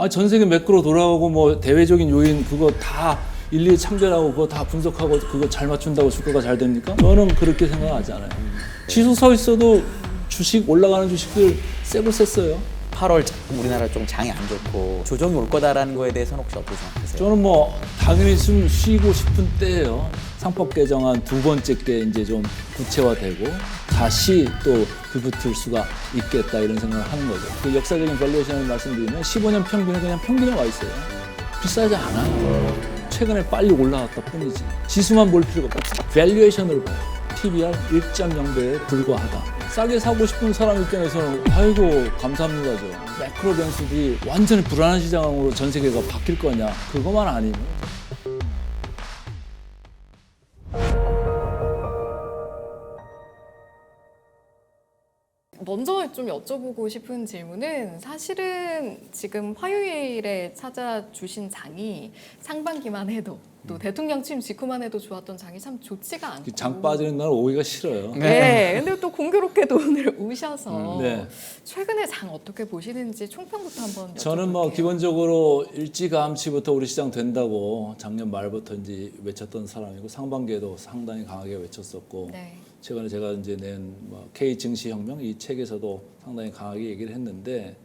아, 전 세계 매크로 돌아가고 뭐 대외적인 요인 그거 다 일일이 참견하고 그거 다 분석하고 그거 잘 맞춘다고 주가가 잘 됩니까? 저는 그렇게 생각하지 않아요. 지수 서 있어도 주식 올라가는 주식들 세고 셌어요. 8월 우리나라 좀 장이 안 좋고 조정이 올 거다라는 거에 대해서는 혹시 어떻게 생각하세요? 저는 뭐 당연히 좀 쉬고 싶은 때예요. 상법 개정안 두 번째 게 이제 좀 구체화되고 다시 또 불붙을 수가 있겠다 이런 생각을 하는 거죠. 그 역사적인 밸류에이션을 말씀드리면 15년 평균은 그냥 평균에 와 있어요. 비싸지 않아요. 최근에 빨리 올라왔다 뿐이지. 지수만 볼 필요가 없어요. 밸류에이션을 봐요. PBR 1.0배에 불과하다. 싸게 사고 싶은 사람 입장에서는 아이고 감사합니다죠. 매크로 변수들이 완전히 불안한 시장으로 전 세계가 바뀔 거냐 그것만 아니면 먼저 좀 여쭤보고 싶은 질문은 사실은 지금 화요일에 찾아주신 장이 상반기만 해도 또 대통령 취임 직후만 해도 좋았던 장이 참 좋지가 않고 장 빠지는 날 오기가 싫어요. 네, 근데 또 공교롭게도 오늘 오셔서 네. 최근에 장 어떻게 보시는지 총평부터 한번 저는 뭐 여쭤볼게요. 기본적으로 일찌감치부터 우리 시장 된다고 작년 말부터 이제 외쳤던 사람이고 상반기에도 상당히 강하게 외쳤었고 네. 최근에 제가 이제 낸 뭐 K 증시 혁명 이 책에서도 상당히 강하게 얘기를 했는데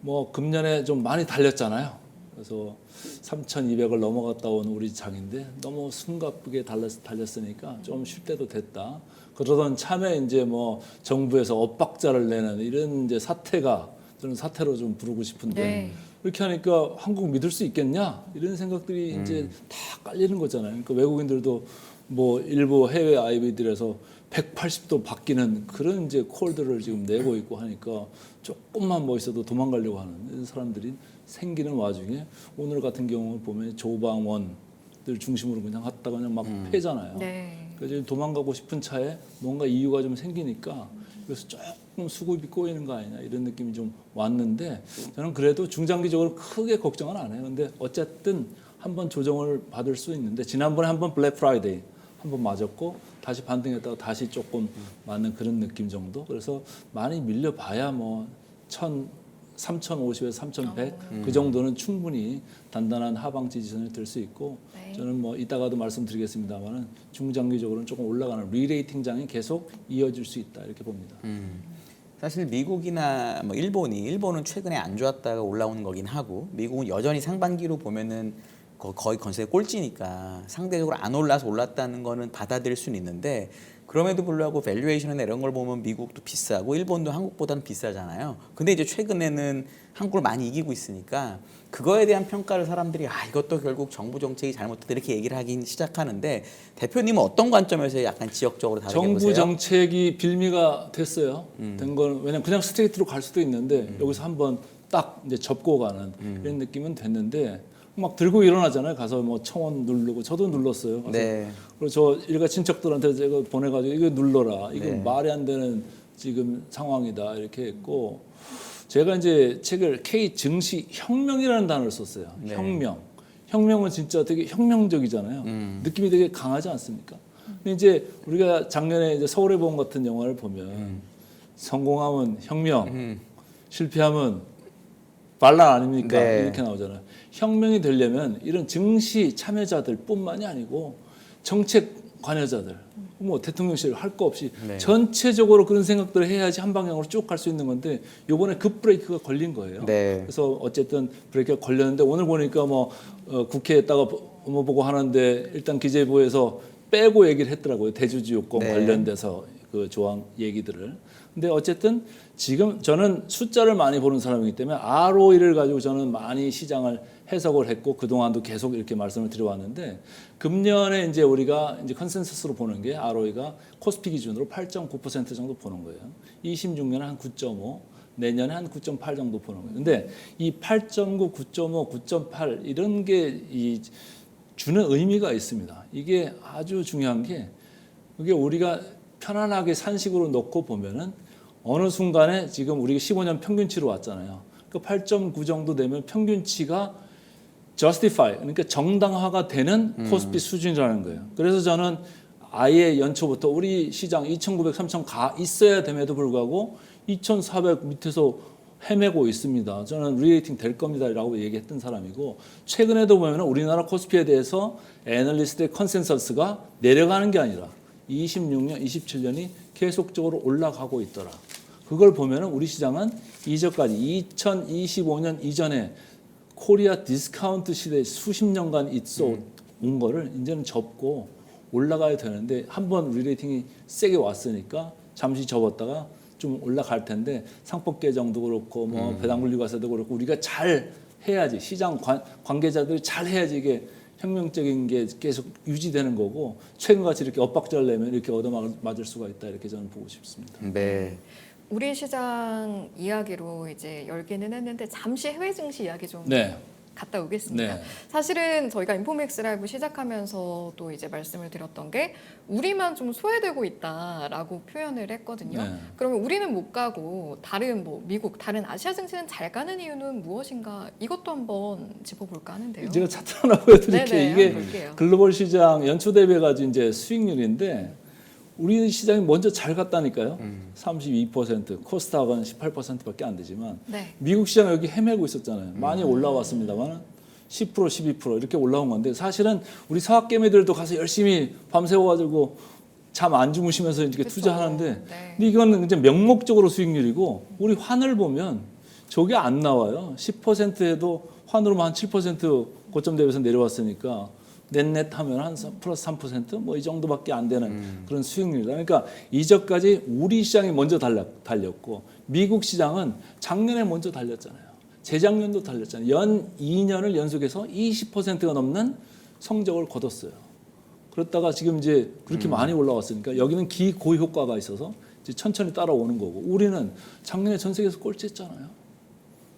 뭐 금년에 좀 많이 달렸잖아요. 그래서 3,200을 넘어갔다 온 우리 장인데 너무 숨가쁘게 달렸으니까 좀 쉴 때도 됐다. 그러던 참에 이제 뭐 정부에서 엇박자를 내는 이런 이제 사태가 저는 사태로 좀 부르고 싶은데 네. 이렇게 하니까 한국 믿을 수 있겠냐 이런 생각들이 이제 다 깔리는 거잖아요. 그러니까 외국인들도 뭐 일부 해외 IB들에서 180도 바뀌는 그런 이제 콜들을 지금 내고 있고 하니까 조금만 뭐 있어도 도망가려고 하는 이런 사람들이 생기는 와중에 오늘 같은 경우 보면 조방원들 중심으로 그냥 갔다가 그냥 막 패잖아요. 네. 그래서 지금 도망가고 싶은 차에 뭔가 이유가 좀 생기니까 그래서 조금 수급이 꼬이는 거 아니냐 이런 느낌이 좀 왔는데 저는 그래도 중장기적으로 크게 걱정은 안 해요. 근데 어쨌든 한번 조정을 받을 수 있는데 지난번에 한번 블랙 프라이데이 한번 맞았고 다시 반등했다가 다시 조금 맞는 그런 느낌 정도. 그래서 많이 밀려봐야 뭐 3,050에서 3,100 그 정도는 충분히 단단한 하방 지지선이 될 수 있고 네. 저는 뭐 이따가도 말씀드리겠습니다만은 중장기적으로는 조금 올라가는 리레이팅장이 계속 이어질 수 있다 이렇게 봅니다. 사실 미국이나 뭐 일본은 최근에 안 좋았다가 올라오는 거긴 하고 미국은 여전히 상반기로 보면은 거의 건설의 꼴찌니까 상대적으로 안 올라서 올랐다는 거는 받아들일 수는 있는데 그럼에도 불구하고 밸류에이션이나 이런 걸 보면 미국도 비싸고 일본도 한국보다는 비싸잖아요. 근데 이제 최근에는 한국을 많이 이기고 있으니까 그거에 대한 평가를 사람들이 이것도 결국 정부 정책이 잘못됐다 이렇게 얘기를 하긴 시작하는데 대표님은 어떤 관점에서 약간 지역적으로 다르게 정부 보세요? 정책이 빌미가 됐어요. 된 건 왜냐면 그냥 스트레이트로 갈 수도 있는데 여기서 한번 딱 이제 접고 가는 이런 느낌은 됐는데 막 들고 일어나잖아요. 가서 뭐 청원 누르고 저도 눌렀어요. 가서. 네. 그리고 저 일가 친척들한테 제가 보내가지고 이거 눌러라. 이거 네. 말이 안 되는 지금 상황이다 이렇게 했고 제가 이제 책을 K 증시 혁명이라는 단어를 썼어요. 네. 혁명. 혁명은 진짜 되게 혁명적이잖아요. 느낌이 되게 강하지 않습니까? 근데 이제 우리가 작년에 이제 서울의 봄 같은 영화를 보면 성공하면 혁명, 실패하면 반란 아닙니까? 네. 이렇게 나오잖아요. 혁명이 되려면 이런 증시 참여자들뿐만이 아니고 정책 관여자들, 뭐 대통령실 할 거 없이 네. 전체적으로 그런 생각들을 해야지 한 방향으로 쭉 갈 수 있는 건데 이번에 급 브레이크가 걸린 거예요. 네. 그래서 어쨌든 브레이크가 걸렸는데 오늘 보니까 뭐 국회에다가 뭐 보고 하는데 일단 기재부에서 빼고 얘기를 했더라고요. 대주주요건 네. 관련돼서 그 조항 얘기들을. 근데 어쨌든 지금 저는 숫자를 많이 보는 사람이기 때문에 ROE를 가지고 저는 많이 시장을 해석을 했고 그동안도 계속 이렇게 말씀을 드려왔는데 금년에 이제 우리가 이제 컨센서스로 보는 게 ROE가 코스피 기준으로 8.9% 정도 보는 거예요. 26년에 한 9.5, 내년에 한 9.8 정도 보는 거예요. 근데 이 8.9, 9.5, 9.8 이런 게 이 주는 의미가 있습니다. 이게 아주 중요한 게 그게 우리가 편안하게 산식으로 놓고 보면은 어느 순간에 지금 우리가 15년 평균치로 왔잖아요. 그 8.9 정도 되면 평균치가 justify 그러니까 정당화가 되는 코스피 수준이라는 거예요. 그래서 저는 아예 연초부터 우리 시장 2,900, 3,000 가 있어야 됨에도 불구하고 2,400 밑에서 헤매고 있습니다. 저는 리레이팅 될 겁니다라고 얘기했던 사람이고 최근에도 보면 우리나라 코스피에 대해서 애널리스트의 컨센서스가 내려가는 게 아니라 26년, 27년이 계속적으로 올라가고 있더라. 그걸 보면 우리 시장은 이전까지 2025년 이전에 코리아 디스카운트 시대에 수십 년간 있어 온 거를 이제는 접고 올라가야 되는데 한번 리레이팅이 세게 왔으니까 잠시 접었다가 좀 올라갈 텐데 상법 개정도 그렇고 뭐 배당분리과세도 그렇고 우리가 잘 해야지 시장 관계자들이 잘 해야지 이게 혁명적인 게 계속 유지되는 거고 최근같이 이렇게 엇박자를 내면 이렇게 얻어맞을 수가 있다 이렇게 저는 보고 싶습니다. 네. 우리 시장 이야기로 이제 열기는 했는데 잠시 해외 증시 이야기 좀 네. 갔다 오겠습니다. 네. 사실은 저희가 인포맥스 라이브 시작하면서도 이제 말씀을 드렸던 게 우리만 좀 소외되고 있다라고 표현을 했거든요. 네. 그러면 우리는 못 가고 다른 뭐 미국, 다른 아시아 증시는 잘 가는 이유는 무엇인가? 이것도 한번 짚어볼까 하는데요. 제가 차트 하나 보여드릴게요. 네네, 이게 한번 볼게요. 글로벌 시장 연초 대비해가지고 이제 수익률인데 우리 시장이 먼저 잘 갔다니까요. 32%, 코스닥은 18%밖에 안 되지만 네. 미국 시장 여기 헤매고 있었잖아요. 많이 올라왔습니다만 10%, 12% 이렇게 올라온 건데 사실은 우리 서학개미들도 가서 열심히 밤새워가지고 잠 안 주무시면서 이렇게 그쵸. 투자하는데 네. 근데 이건 이제 명목적으로 수익률이고 우리 환을 보면 저게 안 나와요. 10%에도 환으로만 한 7% 고점 대비해서 내려왔으니까 넷넷 하면 한 플러스 3% 뭐 이 정도밖에 안 되는 그런 수익률이다. 그러니까 이전까지 우리 시장이 먼저 달렸고 미국 시장은 작년에 먼저 달렸잖아요. 재작년도 달렸잖아요. 연 2년을 연속해서 20%가 넘는 성적을 거뒀어요. 그렇다가 지금 이제 그렇게 많이 올라왔으니까 여기는 기고 효과가 있어서 이제 천천히 따라오는 거고 우리는 작년에 전 세계에서 꼴찌했잖아요.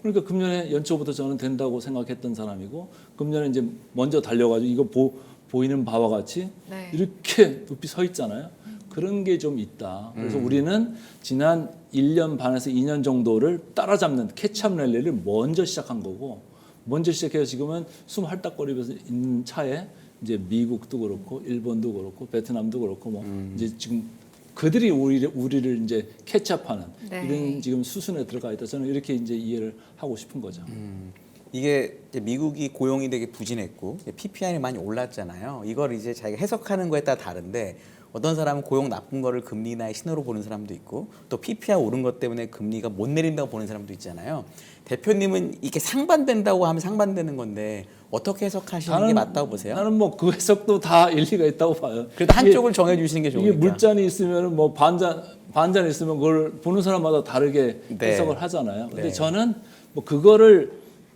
그러니까 금년에 연초부터 저는 된다고 생각했던 사람이고 금년에 이제 먼저 달려가지고 이거 보이는 바와 같이 네. 이렇게 높이 서 있잖아요. 그런 게 좀 있다. 그래서 우리는 지난 1년 반에서 2년 정도를 따라잡는 캐치업 랠리를 먼저 시작한 거고 먼저 시작해서 지금은 숨 헐떡거리면서 있는 차에 이제 미국도 그렇고 일본도 그렇고 베트남도 그렇고 뭐 이제 지금 그들이 우리를 이제 캐치업하는 네. 이런 지금 수순에 들어가 있다. 저는 이렇게 이제 이해를 하고 싶은 거죠. 이게 이제 미국이 고용이 되게 부진했고 PPI는 많이 올랐잖아요. 이걸 이제 자기가 해석하는 거에 따라 다른데 어떤 사람은 고용 나쁜 거를 금리 인하의 신호로 보는 사람도 있고 또 PPI 오른 것 때문에 금리가 못 내린다고 보는 사람도 있잖아요. 대표님은 이게 상반된다고 하면 상반되는 건데 어떻게 해석하시는 게 맞다고 보세요? 나는 뭐 그 해석도 다 일리가 있다고 봐요. 그래도 한쪽을 정해주시는 게 좋으니까. 이게 물잔이 있으면 뭐 반잔 있으면 그걸 보는 사람마다 다르게 네. 해석을 하잖아요. 근데 네. 저는 뭐 그거를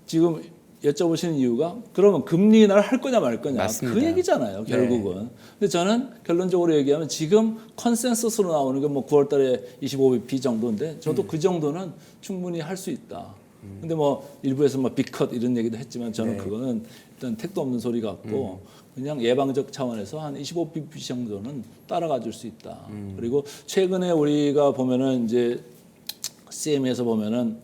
지금 여쭤보시는 이유가 그러면 금리 인하를 할 거냐 말 거냐 맞습니다. 그 얘기잖아요. 결국은. 네. 근데 저는 결론적으로 얘기하면 지금 컨센서스로 나오는 게 뭐 9월달에 25bp 정도인데 저도 그 정도는 충분히 할 수 있다. 근데 뭐 일부에서 뭐 빅컷 이런 얘기도 했지만 저는 네. 그거는 일단 택도 없는 소리 같고 그냥 예방적 차원에서 한 25bp 정도는 따라가 줄 수 있다. 그리고 최근에 우리가 보면은 이제 CM에서 보면은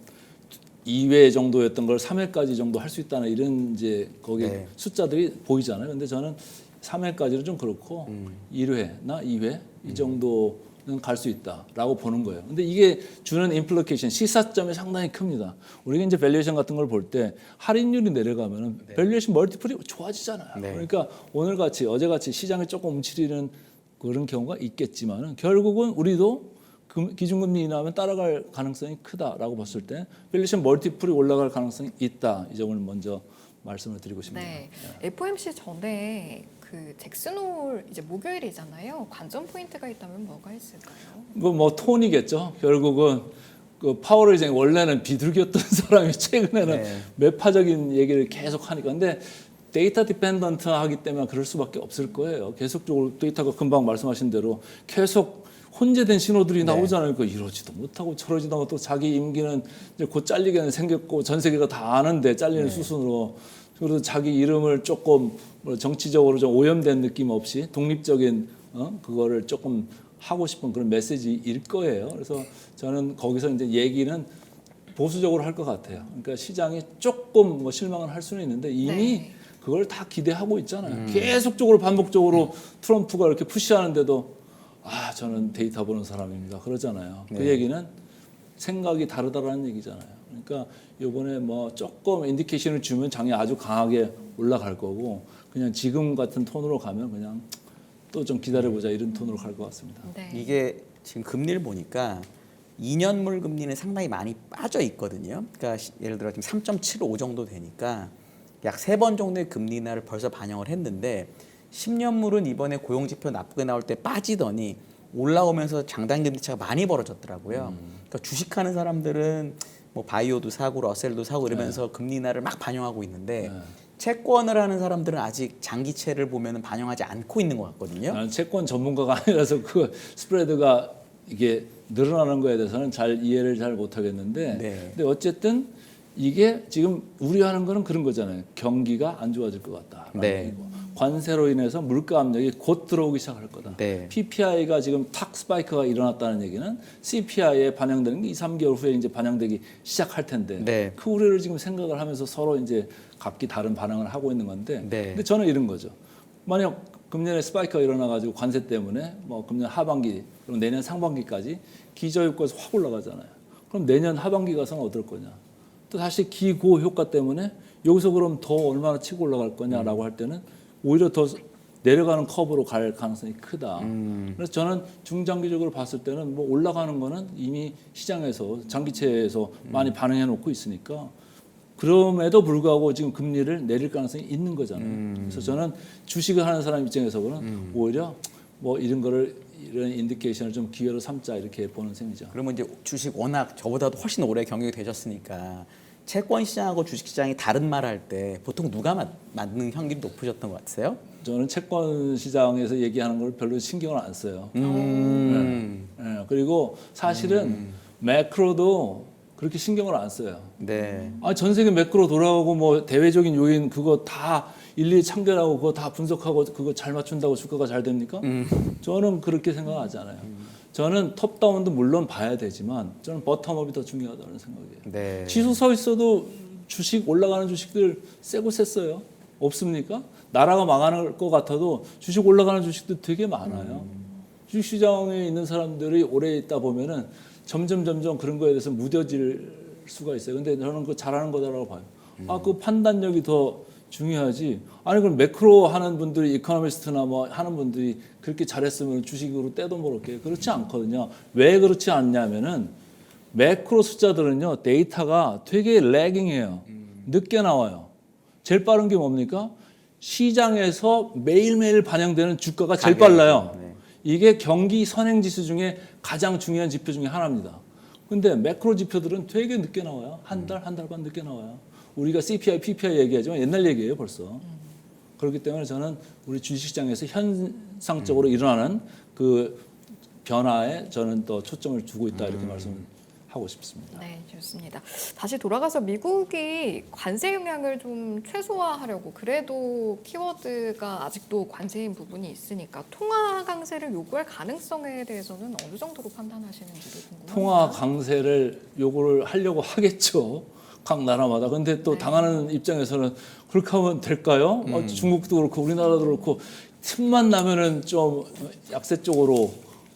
2회 정도였던 걸 3회까지 정도 할 수 있다는 이런 이제 거기 네. 숫자들이 보이잖아요. 근데 저는 3회까지는 좀 그렇고 1회나 2회 이 정도는 갈 수 있다라고 보는 거예요. 근데 이게 주는 임플리케이션 시사점이 상당히 큽니다. 우리가 이제 밸류에이션 같은 걸 볼 때 할인율이 내려가면은 밸류에이션 멀티플이 좋아지잖아요. 네. 그러니까 오늘 같이 어제 같이 시장이 조금 움츠리는 그런 경우가 있겠지만은 결국은 우리도 기준금리 인하하면 따라갈 가능성이 크다라고 봤을 때 밸류에이션 멀티플이 올라갈 가능성이 있다. 이 점을 먼저 말씀을 드리고 싶습니다. 네. FOMC 전에 그 잭슨홀 이제 목요일이잖아요. 관전 포인트가 있다면 뭐가 있을까요? 뭐 톤이겠죠. 결국은 그 파월 의장이 원래는 비둘기였던 사람이 최근에는 네. 매파적인 얘기를 계속 하니까 근데 데이터 디펜던트하기 때문에 그럴 수밖에 없을 거예요. 계속적으로 데이터가 금방 말씀하신 대로 계속 혼재된 신호들이 나오잖아요. 그 이러지도 못하고 저러지도 못하고 자기 임기는 이제 곧 잘리게 생겼고 전 세계가 다 아는데 잘리는 수순으로 그래서 자기 이름을 조금 뭐 정치적으로 좀 오염된 느낌 없이 독립적인 그거를 조금 하고 싶은 그런 메시지일 거예요. 그래서 저는 거기서 이제 얘기는 보수적으로 할 것 같아요. 그러니까 시장이 조금 뭐 실망을 할 수는 있는데 이미 네. 그걸 다 기대하고 있잖아요. 계속적으로 반복적으로 트럼프가 이렇게 푸시하는데도 저는 데이터 보는 사람입니다. 그러잖아요. 그 네. 얘기는 생각이 다르다라는 얘기잖아요. 그러니까 이번에 뭐 조금 인디케이션을 주면 장이 아주 강하게 올라갈 거고 그냥 지금 같은 톤으로 가면 그냥 또 좀 기다려보자 이런 톤으로 갈 것 같습니다. 네. 이게 지금 금리를 보니까 2년물 금리는 상당히 많이 빠져 있거든요. 그러니까 예를 들어 지금 3.75 정도 되니까 약 3번 정도의 금리 인하를 벌써 반영을 했는데 10년물은 이번에 고용 지표 나쁘게 나올 때 빠지더니 올라오면서 장단 금리 차가 많이 벌어졌더라고요. 그러니까 주식하는 사람들은 뭐 바이오도 사고 러셀도 사고 이러면서 금리 인하를 막 반영하고 있는데 채권을 하는 사람들은 아직 장기채를 보면 반영하지 않고 있는 것 같거든요. 나는 채권 전문가가 아니라서 그 스프레드가 이게 늘어나는 거에 대해서는 잘 이해를 잘 못하겠는데 네. 근데 어쨌든 이게 지금 우려하는 거는 그런 거잖아요. 경기가 안 좋아질 것 같다. 네. 관세로 인해서 물가 압력이 곧 들어오기 시작할 거다. 네. PPI가 지금 탁 스파이크가 일어났다는 얘기는 CPI에 반영되는 게 2, 3개월 후에 이제 반영되기 시작할 텐데 네. 그 우려를 지금 생각을 하면서 서로 이제 각기 다른 반응을 하고 있는 건데 네. 근데 저는 이런 거죠. 만약 금년에 스파이크가 일어나가지고 관세 때문에 뭐 금년 하반기 그리고 내년 상반기까지 기저효과에서 확 올라가잖아요. 그럼 내년 하반기 가서는 어떨 거냐? 또 다시 기고 효과 때문에 여기서 그럼 더 얼마나 치고 올라갈 거냐라고 할 때는 오히려 더 내려가는 커브로 갈 가능성이 크다. 그래서 저는 중장기적으로 봤을 때는 뭐 올라가는 거는 이미 시장에서 장기채에서 많이 반응해 놓고 있으니까 그럼에도 불구하고 지금 금리를 내릴 가능성이 있는 거잖아요. 그래서 저는 주식을 하는 사람 입장에서는 오히려 뭐 이런 거를 이런 인디케이션을 좀 기회로 삼자 이렇게 보는 셈이죠. 그러면 이제 주식 워낙 저보다도 훨씬 오래 경력이 되셨으니까 채권 시장하고 주식 시장이 다른 말 할 때 보통 누가 맞는 확률이 높으셨던 것 같으세요? 저는 채권 시장에서 얘기하는 걸 별로 신경을 안 써요. 네. 그리고 사실은 매크로도 그렇게 신경을 안 써요. 네. 전 세계 매크로 돌아가고 뭐 대외적인 요인 그거 다 일일이 참견하고 그거 다 분석하고 그거 잘 맞춘다고 주가가 잘 됩니까? 저는 그렇게 생각하지 않아요. 저는 톱다운도 물론 봐야 되지만 저는 버텀업이 더 중요하다는 생각이에요. 네. 지수 서 있어도 주식 올라가는 주식들 세고 셌어요. 없습니까? 나라가 망하는 것 같아도 주식 올라가는 주식도 되게 많아요. 주식시장에 있는 사람들이 오래 있다 보면은 점점 그런 거에 대해서 무뎌질 수가 있어요. 근데 저는 그거 잘하는 거다라고 봐요. 그 판단력이 더 중요하지. 아니 그럼 매크로 하는 분들이 이코노미스트나 뭐 하는 분들이 그렇게 잘했으면 주식으로 떼도 모를게. 그렇지 않거든요. 왜 그렇지 않냐면은 매크로 숫자들은요 데이터가 되게 래깅해요. 늦게 나와요. 제일 빠른 게 뭡니까? 시장에서 매일매일 반영되는 주가가 제일 빨라요. 네. 이게 경기 선행 지수 중에 가장 중요한 지표 중에 하나입니다. 근데 매크로 지표들은 되게 늦게 나와요. 한 달 반 늦게 나와요. 우리가 CPI, PPI 얘기하지만 옛날 얘기예요, 벌써. 그렇기 때문에 저는 우리 주식시장에서 현상적으로 일어나는 그 변화에 저는 또 초점을 두고 있다 이렇게 말씀을 하고 싶습니다. 네, 좋습니다. 다시 돌아가서 미국이 관세 영향을 좀 최소화하려고 그래도 키워드가 아직도 관세인 부분이 있으니까 통화 강세를 요구할 가능성에 대해서는 어느 정도로 판단하시는지도 궁금합니다. 통화 강세를 요구를 하려고 하겠죠. 각 나라마다. 근데 또 당하는 입장에서는 그렇게 하면 될까요? 중국도 그렇고 우리나라도 그렇고 틈만 나면은 좀 약세 쪽으로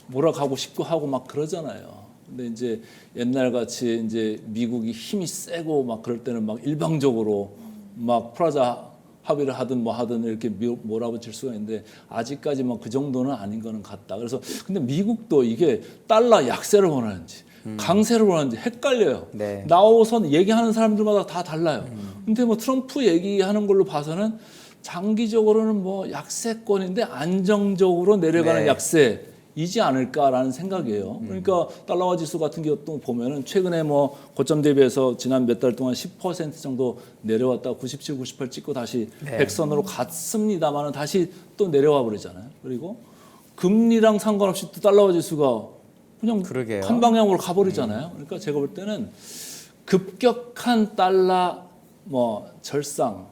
몰아가고 싶고 하고 막 그러잖아요. 근데 이제 옛날 같이 이제 미국이 힘이 세고 막 그럴 때는 막 일방적으로 막 프라자 합의를 하든 뭐 하든 이렇게 몰아붙일 수가 있는데 아직까지 뭐 그 정도는 아닌 거는 같다. 그래서 근데 미국도 이게 달러 약세를 원하는지 강세를 원하는지 헷갈려요. 네. 나오선 얘기하는 사람들마다 다 달라요. 근데 뭐 트럼프 얘기하는 걸로 봐서는 장기적으로는 뭐 약세권인데 안정적으로 내려가는 네. 약세이지 않을까라는 생각이에요. 그러니까 달러화 지수 같은 경우도 보면은 최근에 뭐 고점 대비해서 지난 몇 달 동안 10% 정도 내려왔다 97, 98 찍고 다시 네. 100선으로 갔습니다만은 다시 또 내려와 버리잖아요. 그리고 금리랑 상관없이 또 달러화 지수가 그냥 그러게요. 한 방향으로 가버리잖아요. 그러니까 제가 볼 때는 급격한 달러 뭐 절상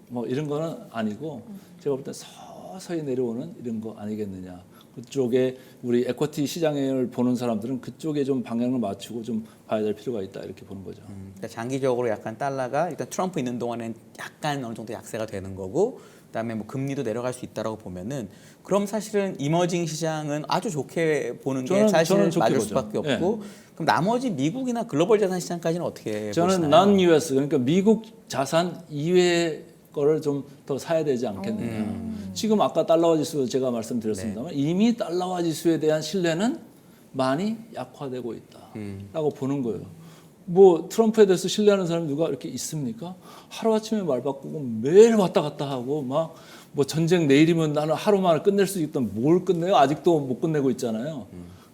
뭐 이런 거는 아니고 제가 볼 때 서서히 내려오는 이런 거 아니겠느냐. 그쪽에 우리 에쿼티 시장을 보는 사람들은 그쪽에 좀 방향을 맞추고 좀 봐야 될 필요가 있다 이렇게 보는 거죠. 그러니까 장기적으로 약간 달러가 일단 트럼프 있는 동안엔 약간 어느 정도 약세가 되는 거고 그다음에 뭐 금리도 내려갈 수 있다라고 보면은 그럼 사실은 이머징 시장은 아주 좋게 보는 게 저는 사실 좋게 맞을 보죠. 수밖에 없고 그럼 그럼 나머지 미국이나 글로벌 자산 시장까지는 어떻게 저는 보시나요? non US 그러니까 미국 자산 이외의 거를 좀 더 사야 되지 않겠느냐. 지금 아까 달러화 지수 제가 말씀드렸습니다만 이미 달러화 지수에 대한 신뢰는 많이 약화되고 있다라고 보는 거예요. 뭐 트럼프에 대해서 신뢰하는 사람이 누가 이렇게 있습니까? 하루아침에 말 바꾸고 매일 왔다 갔다 하고 막 뭐 전쟁 내일이면 나는 하루 만에 끝낼 수 있던 뭘 끝내요? 아직도 못 끝내고 있잖아요.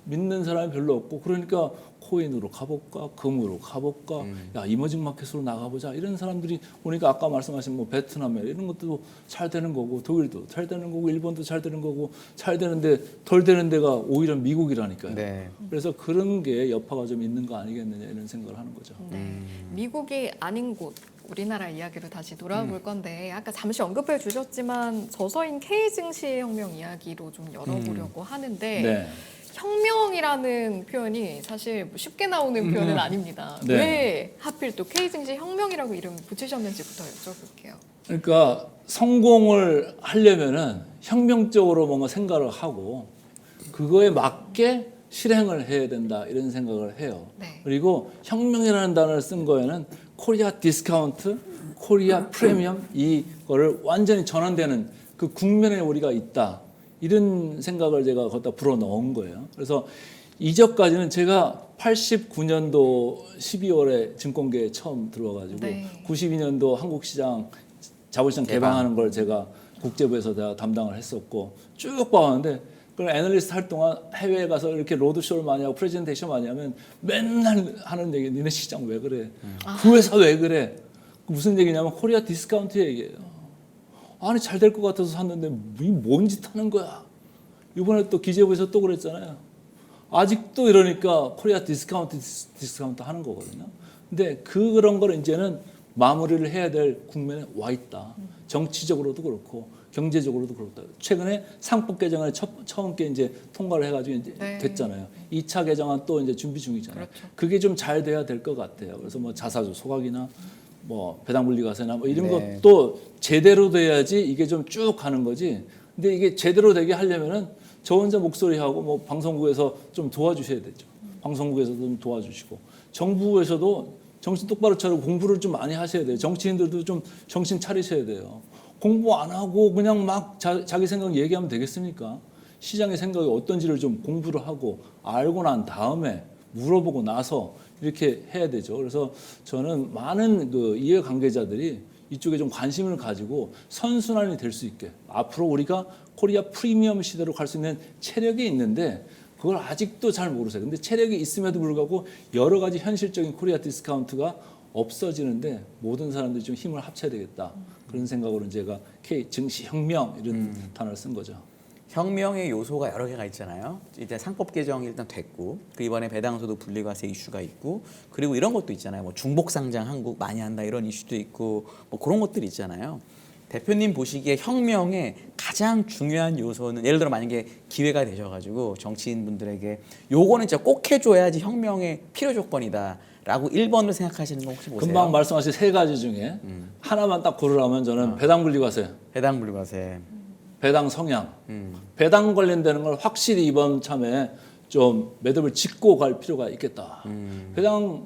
믿는 사람이 별로 없고 그러니까 코인으로 가볼까 금으로 가볼까 야 이머징 마켓으로 나가보자 이런 사람들이 오니까 아까 말씀하신 뭐 베트남에 이런 것도 잘 되는 거고 독일도 잘 되는 거고 일본도 잘 되는 거고 잘 되는데 덜 되는 데가 오히려 미국이라니까요. 네. 그래서 그런 게 여파가 좀 있는 거 아니겠느냐 이런 생각을 하는 거죠. 네. 미국이 아닌 곳 우리나라 이야기로 다시 돌아볼 건데 아까 잠시 언급해 주셨지만 저서인 K 증시 혁명 이야기로 좀 열어보려고 하는데 네. 혁명이라는 표현이 사실 쉽게 나오는 표현은 아닙니다. 네. 왜 하필 또 K 증시 혁명이라고 이름 붙이셨는지부터 여쭤볼게요. 그러니까 성공을 하려면은 혁명적으로 뭔가 생각을 하고 그거에 맞게 실행을 해야 된다 이런 생각을 해요. 네. 그리고 혁명이라는 단어를 쓴 거에는 코리아 디스카운트, 코리아 프리미엄 이거를 완전히 전환되는 그 국면에 우리가 있다. 이런 생각을 제가 거기다 불어 넣은 거예요. 그래서 이전까지는 제가 89년도 12월에 증권계에 처음 들어와가지고 네. 92년도 한국시장 자본시장 개방하는 걸 제가 국제부에서 제가 담당을 했었고 쭉 봐왔는데 그럼 애널리스트 할 동안 해외에 가서 이렇게 로드쇼를 많이 하고 프레젠테이션 많이 하면 맨날 하는 얘기 니네 시장 왜 그래? 그 회사 왜 그래? 무슨 얘기냐면 코리아 디스카운트 얘기예요. 아니 잘 될 것 같아서 샀는데 뭔 짓 하는 거야? 이번에 또 기재부에서 또 그랬잖아요. 아직도 이러니까 코리아 디스카운트 하는 거거든요. 근데 그런 거를 이제는 마무리를 해야 될 국면에 와 있다. 정치적으로도 그렇고 경제적으로도 그렇다. 최근에 상법 개정안을 처음 게 이제 통과를 해가지고 이제 네. 됐잖아요. 2차 개정안 또 이제 준비 중이잖아요. 그렇죠. 그게 좀 잘 돼야 될 것 같아요. 그래서 뭐 자사주 소각이나 뭐 배당분리과세나 뭐 이런 네. 것도 제대로 돼야지 이게 좀 쭉 가는 거지. 근데 이게 제대로 되게 하려면은 저 혼자 목소리하고 뭐 방송국에서 좀 도와주셔야 되죠. 방송국에서도 좀 도와주시고 정부에서도 정신 똑바로 차리고 공부를 좀 많이 하셔야 돼요. 정치인들도 좀 정신 차리셔야 돼요. 공부 안 하고 그냥 막 자기 생각 얘기하면 되겠습니까? 시장의 생각이 어떤지를 좀 공부를 하고 알고 난 다음에 물어보고 나서 이렇게 해야 되죠. 그래서 저는 많은 그 이해 관계자들이 이쪽에 좀 관심을 가지고 선순환이 될 수 있게 앞으로 우리가 코리아 프리미엄 시대로 갈 수 있는 체력이 있는데 그걸 아직도 잘 모르세요. 근데 체력이 있음에도 불구하고 여러 가지 현실적인 코리아 디스카운트가 없어지는데 모든 사람들이 좀 힘을 합쳐야 되겠다. 그런 생각으로 제가 K 증시 혁명 이런 단어를 쓴 거죠. 혁명의 요소가 여러 개가 있잖아요. 이제 상법 개정이 일단 됐고, 그 이번에 배당소득 분리과세 이슈가 있고, 그리고 이런 것도 있잖아요. 뭐 중복 상장 한국 많이 한다 이런 이슈도 있고, 뭐 그런 것들이 있잖아요. 대표님 보시기에 혁명의 가장 중요한 요소는 예를 들어 만약에 기회가 되셔가지고 정치인분들에게 요거는 진짜 꼭 해줘야지 혁명의 필요 조건이다라고 1번을 생각하시는 건 혹시 보세요? 금방 말씀하신 세 가지 중에 하나만 딱 고르라면 저는 배당분리과세, 배당 분리과세. 배당 성향, 배당 관련되는 걸 확실히 이번 참에 좀 매듭을 짓고 갈 필요가 있겠다. 배당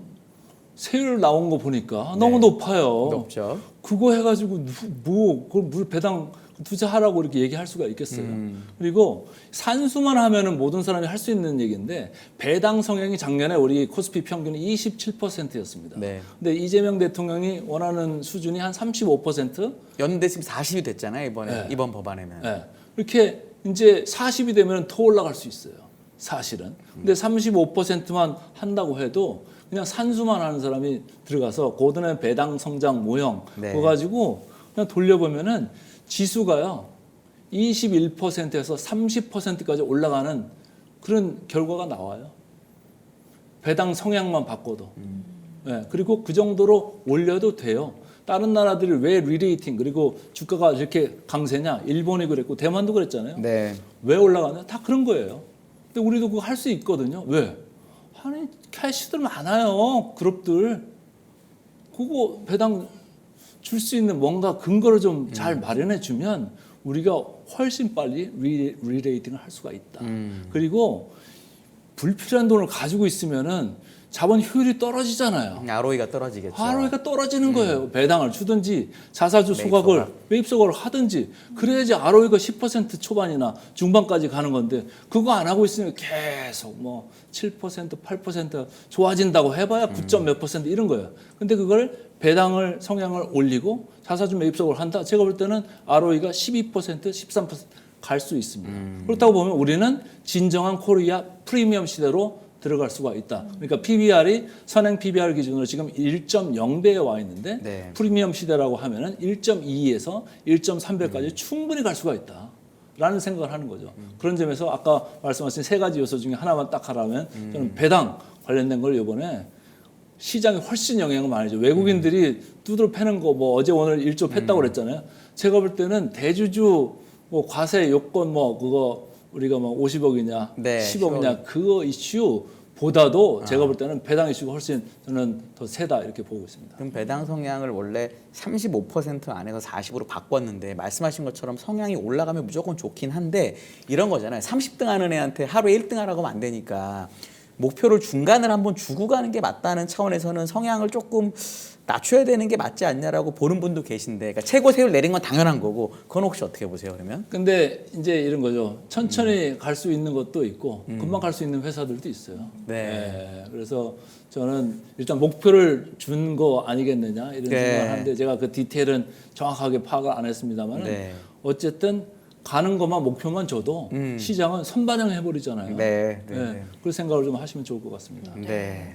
세율 나온 거 보니까 너무 높아요. 높죠. 그거 해가지고 그걸 물 배당 투자하라고 이렇게 얘기할 수가 있겠어요. 그리고 산수만 하면은 모든 사람이 할 수 있는 얘기인데 배당 성향이 작년에 우리 코스피 평균이 27%였습니다. 네. 근데 이재명 대통령이 원하는 수준이 한 35%. 연대 지금 40이 됐잖아요 이번에 네. 이번 법안에는. 네. 이렇게 이제 40이 되면 더 올라갈 수 있어요. 사실은. 근데 35%만 한다고 해도 그냥 산수만 하는 사람이 들어가서 고든의 배당 성장 모형 네. 그거 가지고 그냥 돌려보면은 지수가요 21%에서 30%까지 올라가는 그런 결과가 나와요. 배당 성향만 바꿔도. 네, 그리고 그 정도로 올려도 돼요. 다른 나라들이 왜 리레이팅 그리고 주가가 이렇게 강세냐? 일본이 그랬고 대만도 그랬잖아요. 네. 왜 올라가냐? 다 그런 거예요. 근데 우리도 그거 할 수 있거든요. 왜? 아니 캐시들 많아요. 그룹들. 그거 배당 줄 수 있는 뭔가 근거를 좀 잘 마련해 주면 우리가 훨씬 빨리 리레이팅을 할 수가 있다. 그리고 불필요한 돈을 가지고 있으면은 자본 효율이 떨어지잖아요. ROE가 떨어지겠죠. ROE가 떨어지는 거예요. 배당을 주든지 자사주 소각을 매입 소각을 하든지 그래야지 ROE가 10% 초반이나 중반까지 가는 건데 그거 안 하고 있으면 계속 뭐 7%, 8% 좋아진다고 해봐야 9점 몇 % 이런 거예요. 근데 그걸 배당을 성향을 올리고 자사주 매입 소각을 한다. 제가 볼 때는 ROE가 12%, 13% 갈 수 있습니다. 그렇다고 보면 우리는 진정한 코리아 프리미엄 시대로 들어갈 수가 있다. 그러니까 PBR이 선행 PBR 기준으로 지금 1.0배에 와 있는데 네. 프리미엄 시대라고 하면은 1.2에서 1.3배까지 충분히 갈 수가 있다. 라는 생각을 하는 거죠. 그런 점에서 아까 말씀하신 세 가지 요소 중에 하나만 딱 하라면 저는 배당 관련된 걸 이번에 시장에 훨씬 영향을 많이 줘. 외국인들이 두드러 패는 거 뭐 어제 오늘 1조 팼다고 그랬잖아요. 제가 볼 때는 대주주 뭐 과세 요건 뭐 그거 우리가 뭐 50억이냐, 네, 10억이냐 그거 이슈보다도 제가 볼 때는 배당 이슈가 훨씬 저는 더 세다 이렇게 보고 있습니다. 그럼 배당 성향을 원래 35% 안에서 40으로 바꿨는데 말씀하신 것처럼 성향이 올라가면 무조건 좋긴 한데 이런 거잖아요. 30등 하는 애한테 하루에 1등 하라고 하면 안 되니까 목표를 중간을 한번 주고 가는 게 맞다는 차원에서는 성향을 조금 낮춰야 되는 게 맞지 않냐라고 보는 분도 계신데 그러니까 최고 세율 내린 건 당연한 거고 그건 혹시 어떻게 보세요 그러면? 근데 이제 이런 거죠. 천천히 갈 수 있는 것도 있고 금방 갈 수 있는 회사들도 있어요. 네. 그래서 저는 일단 목표를 준 거 아니겠느냐 이런 네. 생각을 하는데 제가 그 디테일은 정확하게 파악을 안 했습니다만 네. 어쨌든 가는 것만 목표만 줘도 시장은 선반영해 버리잖아요. 네, 네, 네. 그 생각을 좀 하시면 좋을 것 같습니다. 네.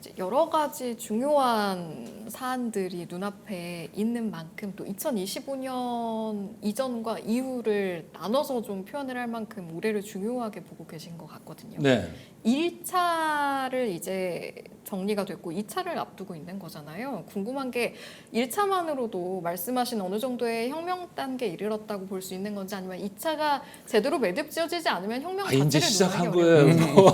이제 여러 가지 중요한 사안들이 눈앞에 있는 만큼 또 2025년 이전과 이후를 나눠서 좀 표현을 할 만큼 올해를 중요하게 보고 계신 것 같거든요. 네. 1차를 이제 정리가 됐고 2차를 앞두고 있는 거잖아요. 궁금한 게 1차만으로도 말씀하신 어느 정도의 혁명 단계에 이르렀다고 볼 수 있는 건지 아니면 2차가 제대로 매듭 지어지지 않으면 혁명 자체를 이제 시작한 논하기 거예요. 뭐.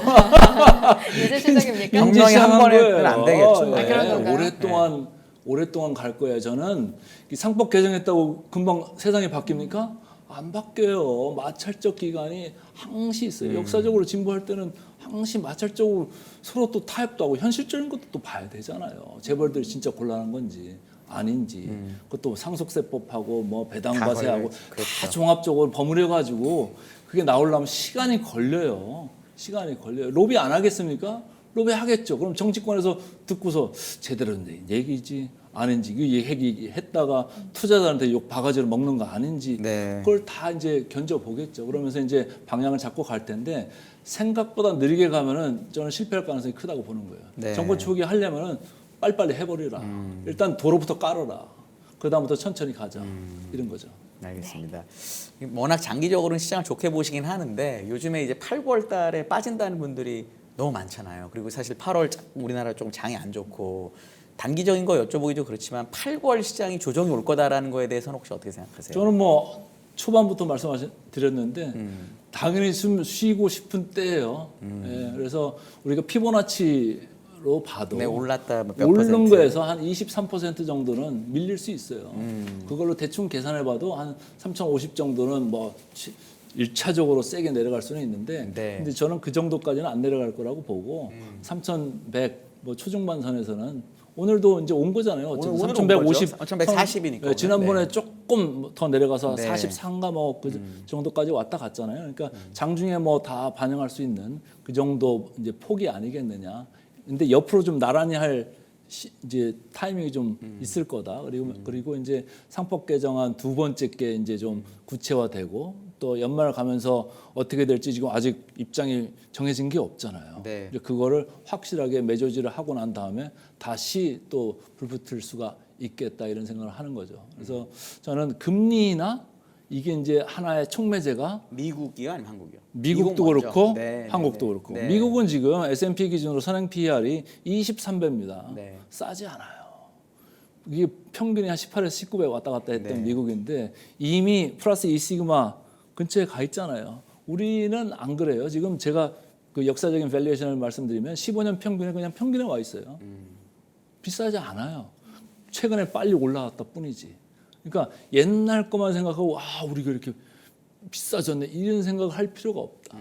이제 시작입니까? 혁명이 이제 한 시작한 번에는 거예요. 안 되겠죠. 아, 그런 건가요? 오랫동안 갈 거예요. 저는 이 상법 개정했다고 금방 세상이 바뀝니까? 안 바뀌어요. 마찰적 기간이 항시 있어요. 역사적으로 진보할 때는 항시 마찰적으로 서로 또 타협도 하고 현실적인 것도 또 봐야 되잖아요. 재벌들이 진짜 곤란한 건지 아닌지 그것도 상속세법하고 뭐 배당과세하고 그렇죠. 다 종합적으로 버무려 가지고 그게 나오려면 시간이 걸려요. 시간이 걸려요. 로비 안 하겠습니까? 로비 하겠죠. 그럼 정치권에서 듣고서 제대로 된 얘기지 아닌지 그 얘기했다가 투자자한테 욕 바가지로 먹는 거 아닌지 네. 그걸 다 이제 견뎌 보겠죠. 그러면서 이제 방향을 잡고 갈 텐데 생각보다 느리게 가면은 저는 실패할 가능성이 크다고 보는 거예요. 네. 정권 초기 하려면은 빨리빨리 해버리라. 일단 도로부터 깔아라. 그 다음부터 천천히 가자. 이런 거죠. 알겠습니다. 워낙 장기적으로는 시장을 좋게 보시긴 하는데 요즘에 이제 8, 9월 달에 빠진다는 분들이 너무 많잖아요. 그리고 사실 8월 우리나라 좀 장이 안 좋고 단기적인 거 여쭤보기도 그렇지만 8, 9월 시장이 조정이 올 거다라는 거에 대해서는 혹시 어떻게 생각하세요? 저는 뭐 초반부터 말씀드렸는데 당연히 숨 쉬고 싶은 때예요. 예, 그래서 우리가 피보나치로 봐도 네, 올랐다 몇 오른 퍼센트. 거에서 한 23% 정도는 밀릴 수 있어요. 그걸로 대충 계산해봐도 한 3,050 정도는 뭐 1차적으로 세게 내려갈 수는 있는데 네. 근데 저는 그 정도까지는 안 내려갈 거라고 보고 3,100 뭐 초중반 선에서는 오늘도 이제 온 거잖아요. 어쨌든 오늘은 3,150, 3,140이니까. 지난번에 네. 조금 더 내려가서 네. 43가 뭐 그 정도까지 왔다 갔잖아요. 그러니까 장중에 뭐 다 반영할 수 있는 그 정도 이제 폭이 아니겠느냐. 근데 옆으로 좀 나란히 할 이제 타이밍이 좀 있을 거다. 그리고 이제 상법 개정안 두 번째 게 이제 좀 구체화되고 또 연말 가면서 어떻게 될지 지금 아직 입장이 정해진 게 없잖아요. 네. 이제 그거를 확실하게 매조지를 하고 난 다음에 다시 또 불붙을 수가 있겠다 이런 생각을 하는 거죠. 그래서 저는 금리나 이게 이제 하나의 촉매제가 미국이요, 아니면 한국이요? 미국도 미국 먼저. 그렇고 네, 한국도 네, 그렇고 네. 미국은 지금 S&P 기준으로 선행 PER이 23배입니다. 네. 싸지 않아요. 이게 평균이 한 18에서 19배 왔다 갔다 했던 네. 미국인데 이미 플러스 2시그마 근처에 가 있잖아요. 우리는 안 그래요. 지금 제가 그 역사적인 밸류에이션을 말씀드리면 15년 평균에 그냥 평균에 와 있어요. 비싸지 않아요. 최근에 빨리 올라왔다 뿐이지. 그러니까 옛날 것만 생각하고 우리가 이렇게 비싸졌네 이런 생각을 할 필요가 없다.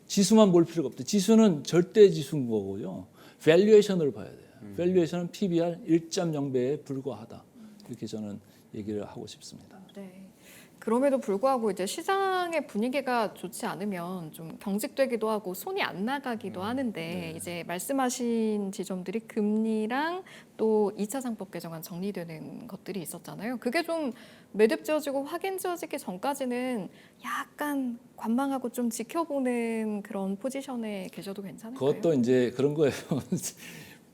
지수만 볼 필요가 없대. 지수는 절대 지수인 거고요. 밸류에이션을 봐야 돼요. 밸류에이션은 PBR 1.0배에 불과하다. 이렇게 저는 얘기를 하고 싶습니다. 네. 그럼에도 불구하고 이제 시장의 분위기가 좋지 않으면 좀 경직되기도 하고 손이 안 나가기도 하는데 이제 말씀하신 지점들이 금리랑 또 2차 상법 개정안 정리되는 것들이 있었잖아요. 그게 좀 매듭 지어지고 확인 지어지기 전까지는 약간 관망하고 좀 지켜보는 그런 포지션에 계셔도 괜찮을까요? 그것도 이제 그런 거예요.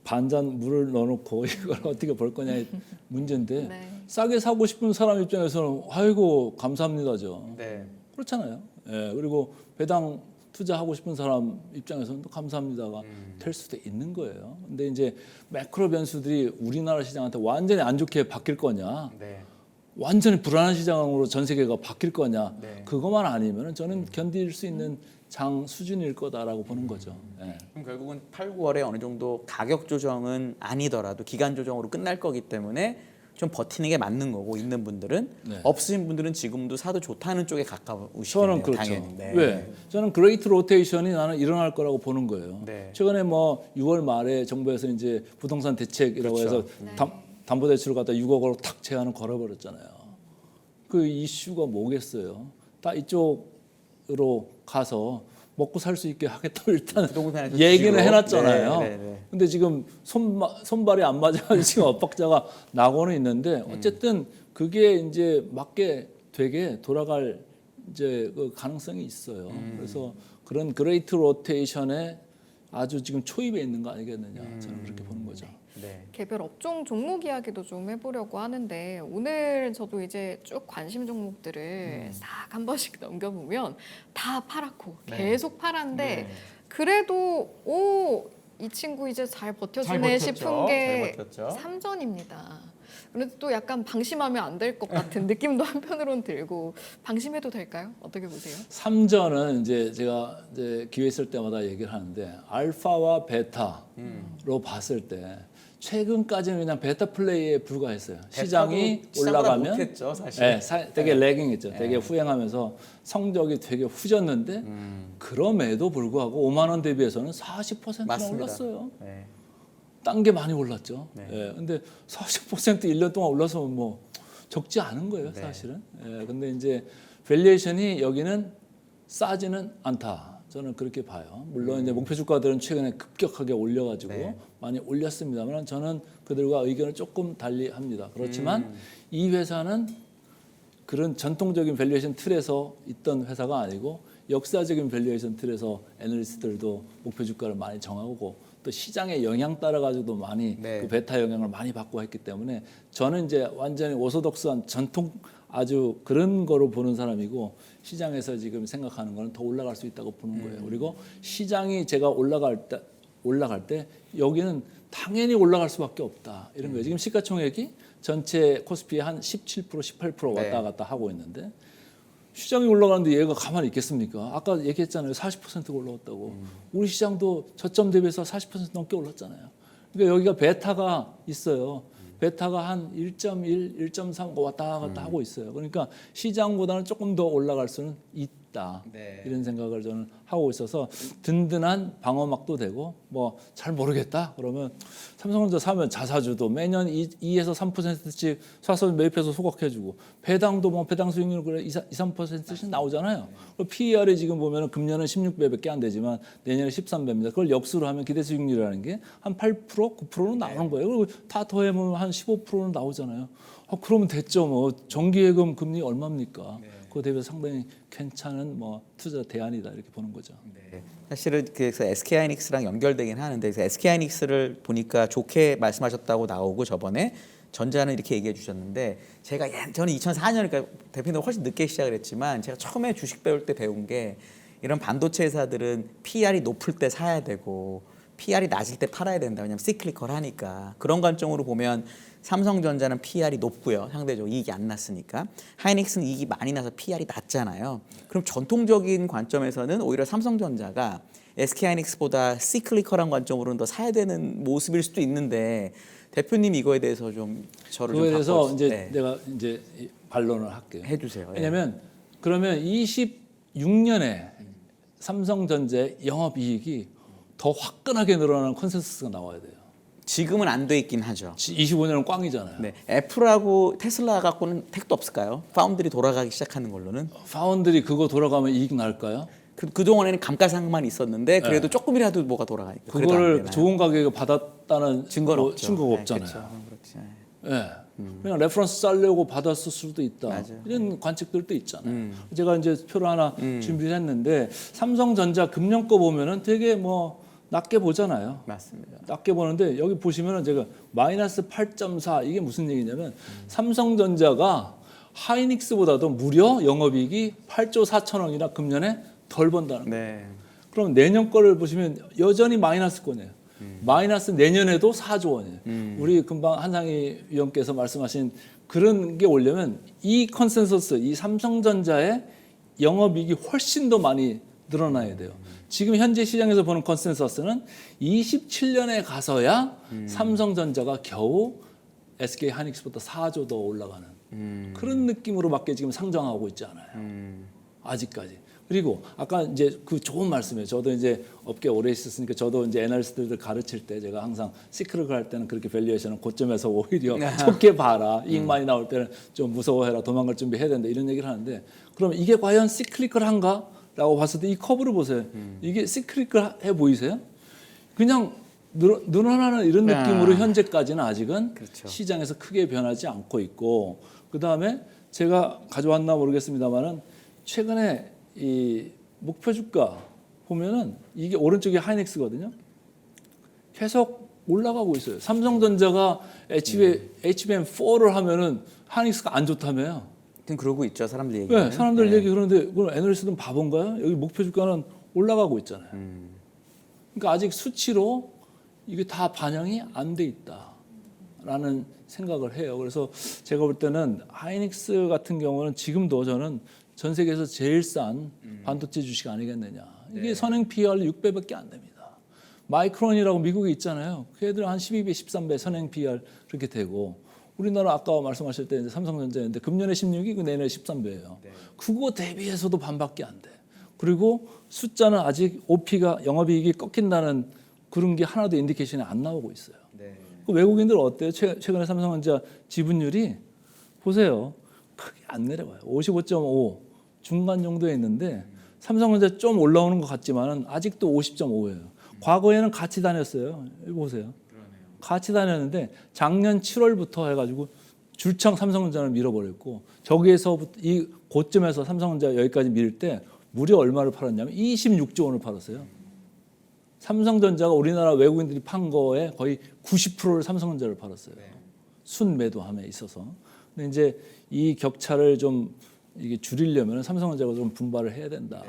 반잔 물을 넣어놓고 이걸 어떻게 볼 거냐의 문제인데 네. 싸게 사고 싶은 사람 입장에서는 아이고 감사합니다죠. 네. 그렇잖아요. 예, 그리고 배당 투자하고 싶은 사람 입장에서는 또 감사합니다가 될 수도 있는 거예요. 근데 이제 매크로 변수들이 우리나라 시장한테 완전히 안 좋게 바뀔 거냐, 네. 완전히 불안한 시장으로 전 세계가 바뀔 거냐, 네. 그것만 아니면 저는 견딜 수 있는 장 수준일 거다라고 보는 거죠. 예. 그럼 결국은 8, 9월에 어느 정도 가격 조정은 아니더라도 기간 조정으로 끝날 거기 때문에 좀 버티는 게 맞는 거고 있는 분들은 네. 없으신 분들은 지금도 사도 좋다는 쪽에 가까우시겠네요. 저는 그렇죠. 당연히. 네. 왜? 저는 그레이트 로테이션이 나는 일어날 거라고 보는 거예요. 네. 최근에 뭐 6월 말에 정부에서 이제 부동산 대책이라고 그렇죠. 해서 담보대출을 갖다 6억으로 탁 제한을 걸어버렸잖아요. 그 이슈가 뭐겠어요? 다 이쪽으로 가서 먹고 살 수 있게 하겠다고 일단 부동산에서 얘기는 주로. 해놨잖아요. 네, 네, 네. 근데 지금 손발이 안 맞아가지고 지금 엇박자가 나고는 있는데 어쨌든 그게 이제 맞게 되게 돌아갈 이제 그 가능성이 있어요. 그래서 그런 그레이트 로테이션에 아주 지금 초입에 있는 거 아니겠느냐 저는 그렇게 보는 거죠. 네. 개별 업종 종목 이야기도 좀 해보려고 하는데 오늘 저도 이제 쭉 관심 종목들을 싹 한 번씩 넘겨보면 다 팔았고 네. 계속 팔았는데 네. 그래도 이 친구 이제 잘 버텨주네 잘 버텼죠. 싶은 게 잘 버텼죠. 삼전입니다. 그런데 또 약간 방심하면 안 될 것 같은 느낌도 한편으로는 들고 방심해도 될까요? 어떻게 보세요? 삼전은 이제 제가 이제 기회 있을 때마다 얘기를 하는데 알파와 베타로 봤을 때 최근까지는 그냥 베타 플레이에 불과했어요. 시장이 올라가면 못했죠, 사실. 네, 되게 레깅했죠. 네. 되게 후행하면서 성적이 되게 후졌는데 그럼에도 불구하고 5만 원 대비해서는 40%나 맞습니다. 올랐어요. 네. 딴 게 많이 올랐죠. 네. 예, 근데 40% 1년 동안 올라서 뭐 적지 않은 거예요, 네. 사실은. 예, 근데 이제 밸류에이션이 여기는 싸지는 않다. 저는 그렇게 봐요. 물론 이제 목표 주가들은 최근에 급격하게 올려가지고 네. 많이 올렸습니다만 저는 그들과 의견을 조금 달리합니다. 그렇지만 이 회사는 그런 전통적인 밸류에이션 틀에서 있던 회사가 아니고 역사적인 밸류에이션 틀에서 애널리스트들도 목표 주가를 많이 정하고 또 시장의 영향 따라 가지고도 많이 네. 그 베타 영향을 많이 받고 했기 때문에 저는 이제 완전히 오소독스한 전통 아주 그런 거로 보는 사람이고 시장에서 지금 생각하는 거는 더 올라갈 수 있다고 보는 거예요. 그리고 시장이 제가 올라갈 때 여기는 당연히 올라갈 수밖에 없다 이런 거예요. 지금 시가총액이 전체 코스피의 한 17%, 18% 왔다 네. 갔다 하고 있는데 시장이 올라가는데 얘가 가만히 있겠습니까? 아까 얘기했잖아요. 40%가 올라왔다고. 우리 시장도 저점 대비해서 40% 넘게 올랐잖아요. 그러니까 여기가 베타가 있어요. 베타가 한 1.1, 1.3 왔다 갔다 하고 있어요. 그러니까 시장보다는 조금 더 올라갈 수는 있다. 네. 이런 생각을 저는 하고 있어서 든든한 방어막도 되고 뭐 잘 모르겠다 그러면 삼성전자 사면 자사주도 매년 2에서 3%씩 사서 매입해서 소각해주고 배당도 뭐 배당 수익률 그래 2, 3%씩 나오잖아요. PER이 지금 보면은 금년은 16배밖에 안 되지만 내년에 13배입니다. 그걸 역수로 하면 기대 수익률이라는 게 한 8%, 9%는 나오는 거예요. 그리고 다 더해보면 한 15%는 나오잖아요. 그러면 됐죠. 뭐 정기예금 금리 얼마입니까? 그거 대비해서 상당히 괜찮은 뭐 투자 대안이다 이렇게 보는 거죠. 네. 사실은 그래서 SK하이닉스랑 연결되긴 하는데 그래서 SK하이닉스를 보니까 좋게 말씀하셨다고 나오고 저번에 전자는 이렇게 얘기해 주셨는데 저는 2004년 그러니까 대표님 훨씬 늦게 시작을 했지만 제가 처음에 주식 배울 때 배운 게 이런 반도체 회사들은 PR이 높을 때 사야 되고 PR이 낮을 때 팔아야 된다. 왜냐하면 시클리컬하니까. 그런 관점으로 보면 삼성전자는 PR이 높고요. 상대적으로 이익이 안 났으니까. 하이닉스는 이익이 많이 나서 PR이 낮잖아요. 그럼 전통적인 관점에서는 오히려 삼성전자가 SK하이닉스보다 시클리컬한 관점으로는 더 사야 되는 모습일 수도 있는데 대표님 이거에 대해서 좀 저를 좀 그거에 대해서 바꿔- 이제 네. 내가 이제 반론을 할게요. 해주세요. 예. 왜냐하면 그러면 26년에 삼성전자의 영업이익이 더 화끈하게 늘어나는 컨센서스가 나와야 돼요. 지금은 안 돼 있긴 하죠. 25년은 꽝이잖아요. 네, 애플하고 테슬라 갖고는 택도 없을까요? 파운드리 돌아가기 시작하는 걸로는 파운드리 그거 돌아가면 이익 날까요? 그동안에는 감가상각만 있었는데 그래도 조금이라도 뭐가 돌아가니까 그래도 안 그거를 되나요? 좋은 가격에 받았다는 증거는 뭐 없죠. 증거가 네, 없잖아요. 그렇죠. 그렇지. 예. 그냥 레퍼런스 짜려고 받았을 수도 있다. 맞아요. 이런 관측들도 있잖아요. 제가 이제 표를 하나 준비를 했는데 삼성전자 금년 거 보면은 되게 뭐 낮게 보잖아요. 맞습니다. 낮게 보는데 여기 보시면은 제가 마이너스 8.4 이게 무슨 얘기냐면 삼성전자가 하이닉스보다도 무려 영업이익이 8조 4천억이나 금년에 덜 번다는 거예요. 네. 그럼 내년 거를 보시면 여전히 마이너스권이에요. 마이너스 내년에도 4조 원이에요. 우리 금방 한상희 위원께서 말씀하신 그런 게 오려면 이 컨센서스, 이 삼성전자의 영업이익이 훨씬 더 많이 늘어나야 돼요. 지금 현재 시장에서 보는 컨센서스는 27년에 가서야 삼성전자가 겨우 SK 하이닉스보다 4조 더 올라가는 그런 느낌으로밖에 지금 상정하고 있지 않아요. 아직까지. 그리고 아까 이제 그 좋은 말씀이에요. 저도 이제 업계 오래 있었으니까 저도 이제 애널리스트들 가르칠 때 제가 항상 시크릿을 할 때는 그렇게 밸류에이션은 고점에서 오히려 좋게 봐라. 이익 많이 나올 때는 좀 무서워해라. 도망갈 준비해야 된다. 이런 얘기를 하는데 그럼 이게 과연 시크릿한가? 라고 봤을 때 이 커브를 보세요. 이게 시크릿해 보이세요? 그냥 늘어나는 이런 느낌으로 현재까지는 아직은 그렇죠. 시장에서 크게 변하지 않고 있고 그다음에 제가 가져왔나 모르겠습니다만은 최근에 이 목표 주가 보면은 이게 오른쪽이 하이닉스거든요. 계속 올라가고 있어요. 삼성전자가 HBM4를 하면은 하이닉스가 안 좋다며요. 하여튼 그러고 있죠. 사람들 얘기. 네, 사람들 얘기 그러는데 그럼 애널리스트는 바본가요? 여기 목표 주가는 올라가고 있잖아요. 그러니까 아직 수치로 이게 다 반영이 안 돼 있다라는 생각을 해요. 그래서 제가 볼 때는 하이닉스 같은 경우는 지금도 저는 전 세계에서 제일 싼 반도체 주식 아니겠느냐. 이게 선행 PER 6배밖에 안 됩니다. 마이크론이라고 미국에 있잖아요. 그 애들 한 12배, 13배 선행 PER 그렇게 되고 우리나라 아까 말씀하실 때 이제 삼성전자인데 금년에 16이 그 내년에 13배예요. 그거 대비해서도 반밖에 안 돼. 그리고 숫자는 아직 OP가 영업이익이 꺾인다는 그런 게 하나도 인디케이션이 안 나오고 있어요. 그 외국인들 어때요? 최근에 삼성전자 지분율이 보세요. 크게 안 내려가요. 55.5 중간 정도에 있는데 삼성전자 좀 올라오는 것 같지만은 아직도 50.5예요. 과거에는 같이 다녔어요. 여기 보세요. 같이 다녔는데 작년 7월부터 해가지고 줄창 삼성전자를 밀어버렸고 저기에서부터 이 고점에서 삼성전자 여기까지 밀 때 무려 얼마를 팔았냐면 26조 원을 팔았어요. 삼성전자가 우리나라 외국인들이 판 거에 거의 90%를 삼성전자를 팔았어요. 순매도함에 있어서. 근데 이제 이 격차를 좀 이게 줄이려면 삼성전자가 좀 분발을 해야 된다.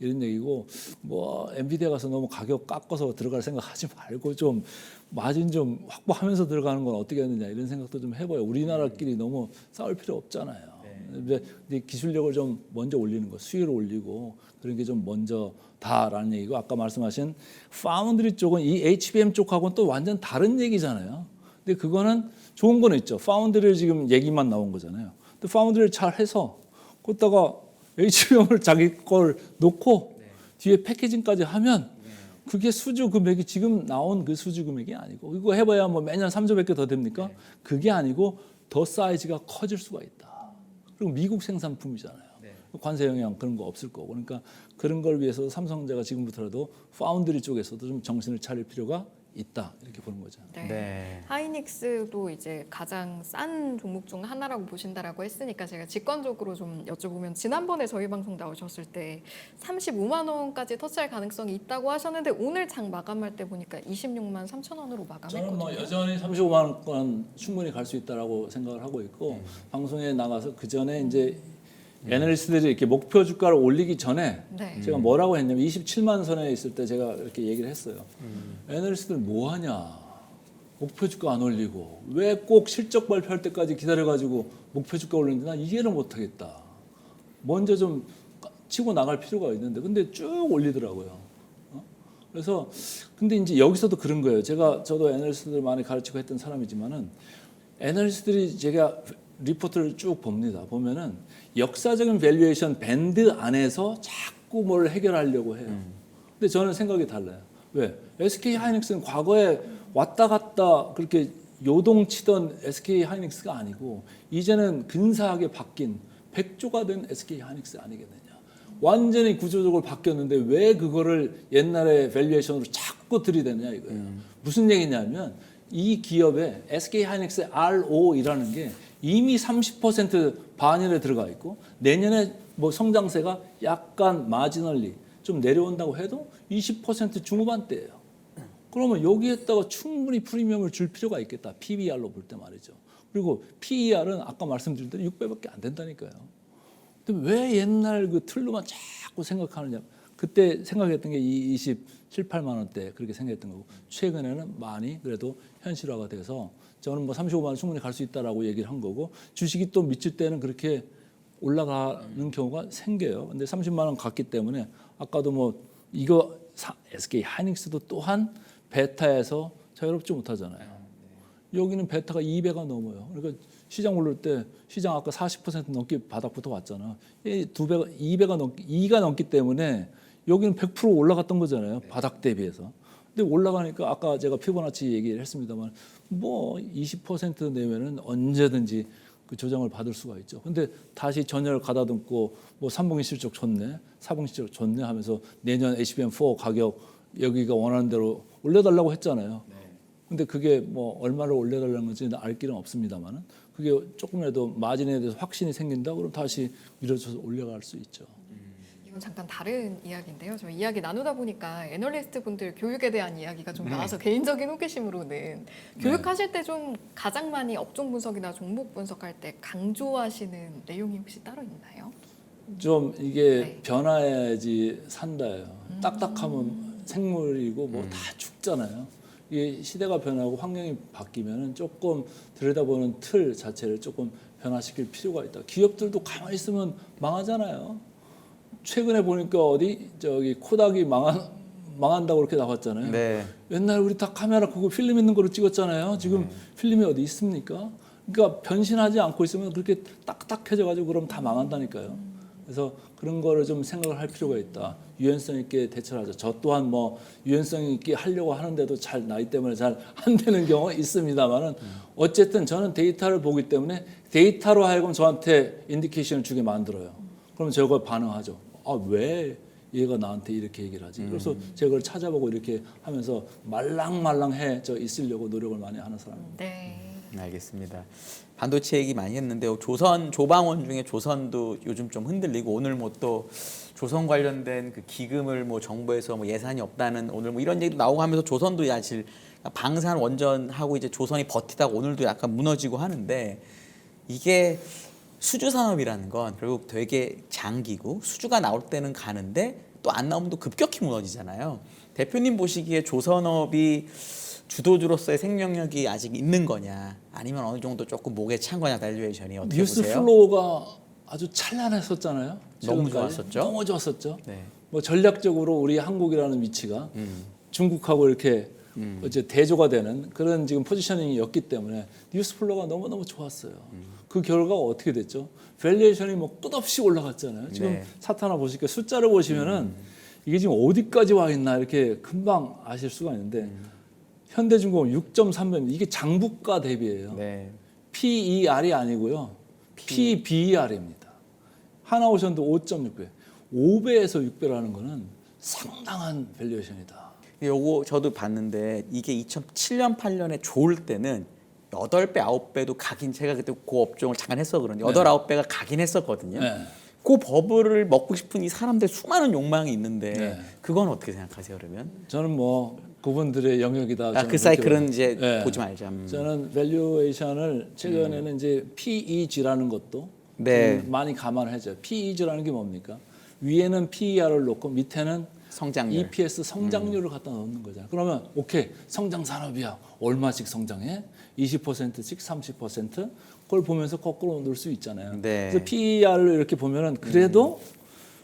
이런 얘기고 뭐 엔비디아 가서 너무 가격 깎아서 들어갈 생각하지 말고 좀 마진 좀 확보하면서 들어가는 건 어떻게 하느냐 이런 생각도 좀 해봐요. 우리나라끼리 너무 싸울 필요 없잖아요. 근데 기술력을 좀 먼저 올리는 거, 수율을 올리고 그런 게 좀 먼저다라는 얘기고 아까 말씀하신 파운드리 쪽은 이 HBM 쪽하고는 또 완전 다른 얘기잖아요. 근데 그거는 좋은 거는 있죠. 파운드리를 지금 얘기만 나온 거잖아요. 근데 파운드리를 잘 해서 거기다가 HBM을 자기 걸 놓고 뒤에 패키징까지 하면 그게 수주 금액이 지금 나온 그 수주 금액이 아니고 이거 해봐야 뭐 매년 3조 100개 더 됩니까? 그게 아니고 더 사이즈가 커질 수가 있다. 그리고 미국 생산품이잖아요. 관세 영향 그런 거 없을 거고 그러니까 그런 걸 위해서 삼성전자가 지금부터라도 파운드리 쪽에서도 좀 정신을 차릴 필요가 있다 이렇게 보는 거죠. 네. 하이닉스도 이제 가장 싼 종목 중 하나라고 보신다라고 했으니까 제가 직관적으로 좀 여쭤보면 지난번에 저희 방송 나오셨을 때 35만 원까지 터치할 가능성이 있다고 하셨는데 오늘 장 마감할 때 보니까 26만 3천 원으로 마감했거든요. 저는 뭐 여전히 35만 원 충분히 갈 수 있다라고 생각을 하고 있고 방송에 나가서 그 전에 이제 애널리스트들이 이렇게 목표 주가를 올리기 전에 제가 뭐라고 했냐면 27만 선에 있을 때 제가 이렇게 얘기를 했어요. 애널리스트들 뭐 하냐? 목표 주가 안 올리고 왜 꼭 실적 발표할 때까지 기다려가지고 목표 주가 올리는지 난 이해를 못하겠다. 먼저 좀 치고 나갈 필요가 있는데 근데 쭉 올리더라고요. 그래서 근데 이제 여기서도 그런 거예요. 저도 애널리스트들 많이 가르치고 했던 사람이지만은 애널리스트들이 제가 리포트를 쭉 봅니다. 보면은 역사적인 밸류에이션 밴드 안에서 자꾸 자꾸 뭘 해결하려고 해요. 근데 저는 생각이 달라요. 왜? SK 하이닉스는 과거에 왔다 갔다 그렇게 요동치던 SK 하이닉스가 아니고 이제는 근사하게 바뀐 백조가 된 SK 하이닉스 아니겠느냐. 완전히 구조적으로 바뀌었는데 왜 그거를 옛날에 밸류에이션으로 자꾸 들이대냐 이거예요. 무슨 얘기냐면 이 기업의 SK 하이닉스의 RO이라는 게 이미 30% 반열에 들어가 있고 내년에 뭐 성장세가 약간 마지널리 좀 내려온다고 해도 20% 중후반대예요. 그러면 여기에다가 충분히 프리미엄을 줄 필요가 있겠다. PBR로 볼 때 말이죠. 그리고 PER은 아까 말씀드린 대로 6배밖에 안 된다니까요. 근데 왜 옛날 그 틀로만 자꾸 생각하느냐. 그때 생각했던 게 27, 8만 원대 그렇게 생각했던 거고 최근에는 많이 그래도 현실화가 돼서 저는 뭐 35만 원 충분히 갈 수 있다라고 얘기를 한 거고 주식이 또 미칠 때는 그렇게 올라가는 경우가 생겨요. 근데 30만 원 갔기 때문에 아까도 뭐 이거 SK 하이닉스도 또한 베타에서 자유롭지 못하잖아요. 여기는 베타가 2배가 넘어요. 그러니까 시장 오를 때 시장 아까 40% 넘게 바닥부터 왔잖아. 이 2배가 2가 넘기 때문에 여기는 100% 올라갔던 거잖아요. 바닥 대비해서. 근데 올라가니까 아까 제가 피보나치 얘기를 했습니다만 뭐 20% 내면은 언제든지 그 조정을 받을 수가 있죠. 근데 다시 전열을 가다듬고 뭐 3분기 실적 좋네, 4분기 실적 좋네 하면서 내년 HBM4 가격 여기가 원하는 대로 올려달라고 했잖아요. 근데 그게 뭐 얼마를 올려달라는 건지 알 길은 없습니다만은 그게 조금이라도 마진에 대해서 확신이 생긴다 그럼 다시 밀어줘서 올려갈 수 있죠. 이건 잠깐 다른 이야기인데요. 저 이야기 나누다 보니까 애널리스트 분들 교육에 대한 이야기가 좀 나와서 개인적인 호기심으로는 교육하실 때 좀 가장 많이 업종 분석이나 종목 분석할 때 강조하시는 내용이 혹시 따로 있나요? 좀 이게 네. 변화야지 산다예요. 딱딱하면 생물이고 뭐 다 죽잖아요. 이게 시대가 변하고 환경이 바뀌면은 조금 들여다보는 틀 자체를 조금 변화시킬 필요가 있다. 기업들도 가만히 있으면 망하잖아요. 최근에 보니까 어디 저기 코닥이 망한다고 그렇게 나왔잖아요. 네. 옛날 우리 다 카메라 끄고 필름 있는 거로 찍었잖아요. 지금 필름이 어디 있습니까? 그러니까 변신하지 않고 있으면 그렇게 딱딱해져가지고 그럼 다 망한다니까요. 그래서 그런 거를 좀 생각을 할 필요가 있다. 유연성 있게 대처를 하자. 저 또한 뭐 유연성 있게 하려고 하는데도 잘 나이 때문에 잘 안 되는 경우가 있습니다만은 어쨌든 저는 데이터를 보기 때문에 데이터로 하여금 저한테 인디케이션을 주게 만들어요. 그럼 제가 반응하죠. 아, 왜 얘가 나한테 이렇게 얘기를 하지? 그래서 제가 그걸 찾아보고 이렇게 하면서 말랑말랑해져 있으려고 노력을 많이 하는 사람입니다. 네. 알겠습니다. 반도체 얘기 많이 했는데 조선 조방원 중에 조선도 요즘 좀 흔들리고 오늘 뭐 또 조선 관련된 그 기금을 뭐 정부에서 뭐 예산이 없다는 오늘 뭐 이런 얘기도 나오고 하면서 조선도 사실 방산 원전하고 이제 조선이 버티다가 오늘도 약간 무너지고 하는데 이게 수주 산업이라는 건 결국 되게 장기고 수주가 나올 때는 가는데 또 안 나오면 또 급격히 무너지잖아요. 대표님 보시기에 조선업이 주도주로서의 생명력이 아직 있는 거냐 아니면 어느 정도 조금 목에 찬 거냐 밸류에이션이 어떻게 뉴스 보세요? 플로우가 아주 찬란했었잖아요. 너무 지금까지. 좋았었죠. 너무 좋았었죠. 네. 뭐 전략적으로 우리 한국이라는 위치가 중국하고 이렇게 이제 대조가 되는 그런 지금 포지셔닝이었기 때문에 뉴스 플로우가 너무너무 좋았어요. 그 결과가 어떻게 됐죠? 밸류에이션이 뭐 끝없이 올라갔잖아요. 지금 네. 사타나 보시니까 숫자를 보시면은 이게 지금 어디까지 와 있나 이렇게 금방 아실 수가 있는데 현대중공업 6.3배 이게 장부가 대비예요. 네. PER이 아니고요. PBR입니다. 하나오션도 5.6배. 5배에서 6배라는 거는 상당한 밸류에이션이다. 요거 저도 봤는데 이게 2007년 8년에 좋을 때는 8배 9배도 가긴 제가 그때 그 업종을 잠깐 했어 그런데 8, 9배가 가긴 했었거든요. 네. 그 버블을 먹고 싶은 이 사람들 수많은 욕망이 있는데 네. 그건 어떻게 생각하세요 그러면? 저는 뭐 그분들의 영역이다. 저는 그 그렇게 사이클은 봐요. 이제 네. 보지 말자. 저는 밸류에이션을 최근에는 이제 PEG라는 것도 네. 좀 많이 감안하죠. PEG라는 게 뭡니까? 위에는 PER을 놓고 밑에는 성장률. EPS 성장률을 갖다 넣는 거잖아요. 그러면 오케이 성장 산업이야. 얼마씩 성장해? 20%씩 30%? 그걸 보면서 거꾸로 넣을 수 있잖아요. 네. 그래서 PER을 이렇게 보면은 그래도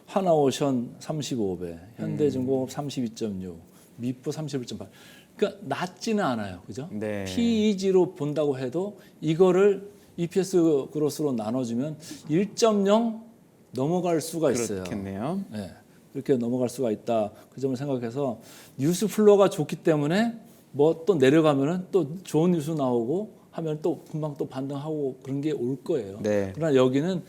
하나오션 35배, 현대중공업 32.6, 미프 31.8. 그러니까 낮지는 않아요. 그죠? 네. PEG로 본다고 해도 이거를 EPS 그로스로 나눠주면 1.0 넘어갈 수가 있어요. 그렇겠네요. 네. 이렇게 넘어갈 수가 있다. 그 점을 생각해서 뉴스 플로우가 좋기 때문에 뭐 또 내려가면은 또 좋은 뉴스 나오고 하면 또 금방 또 반등하고 그런 게 올 거예요. 네. 그러나 여기는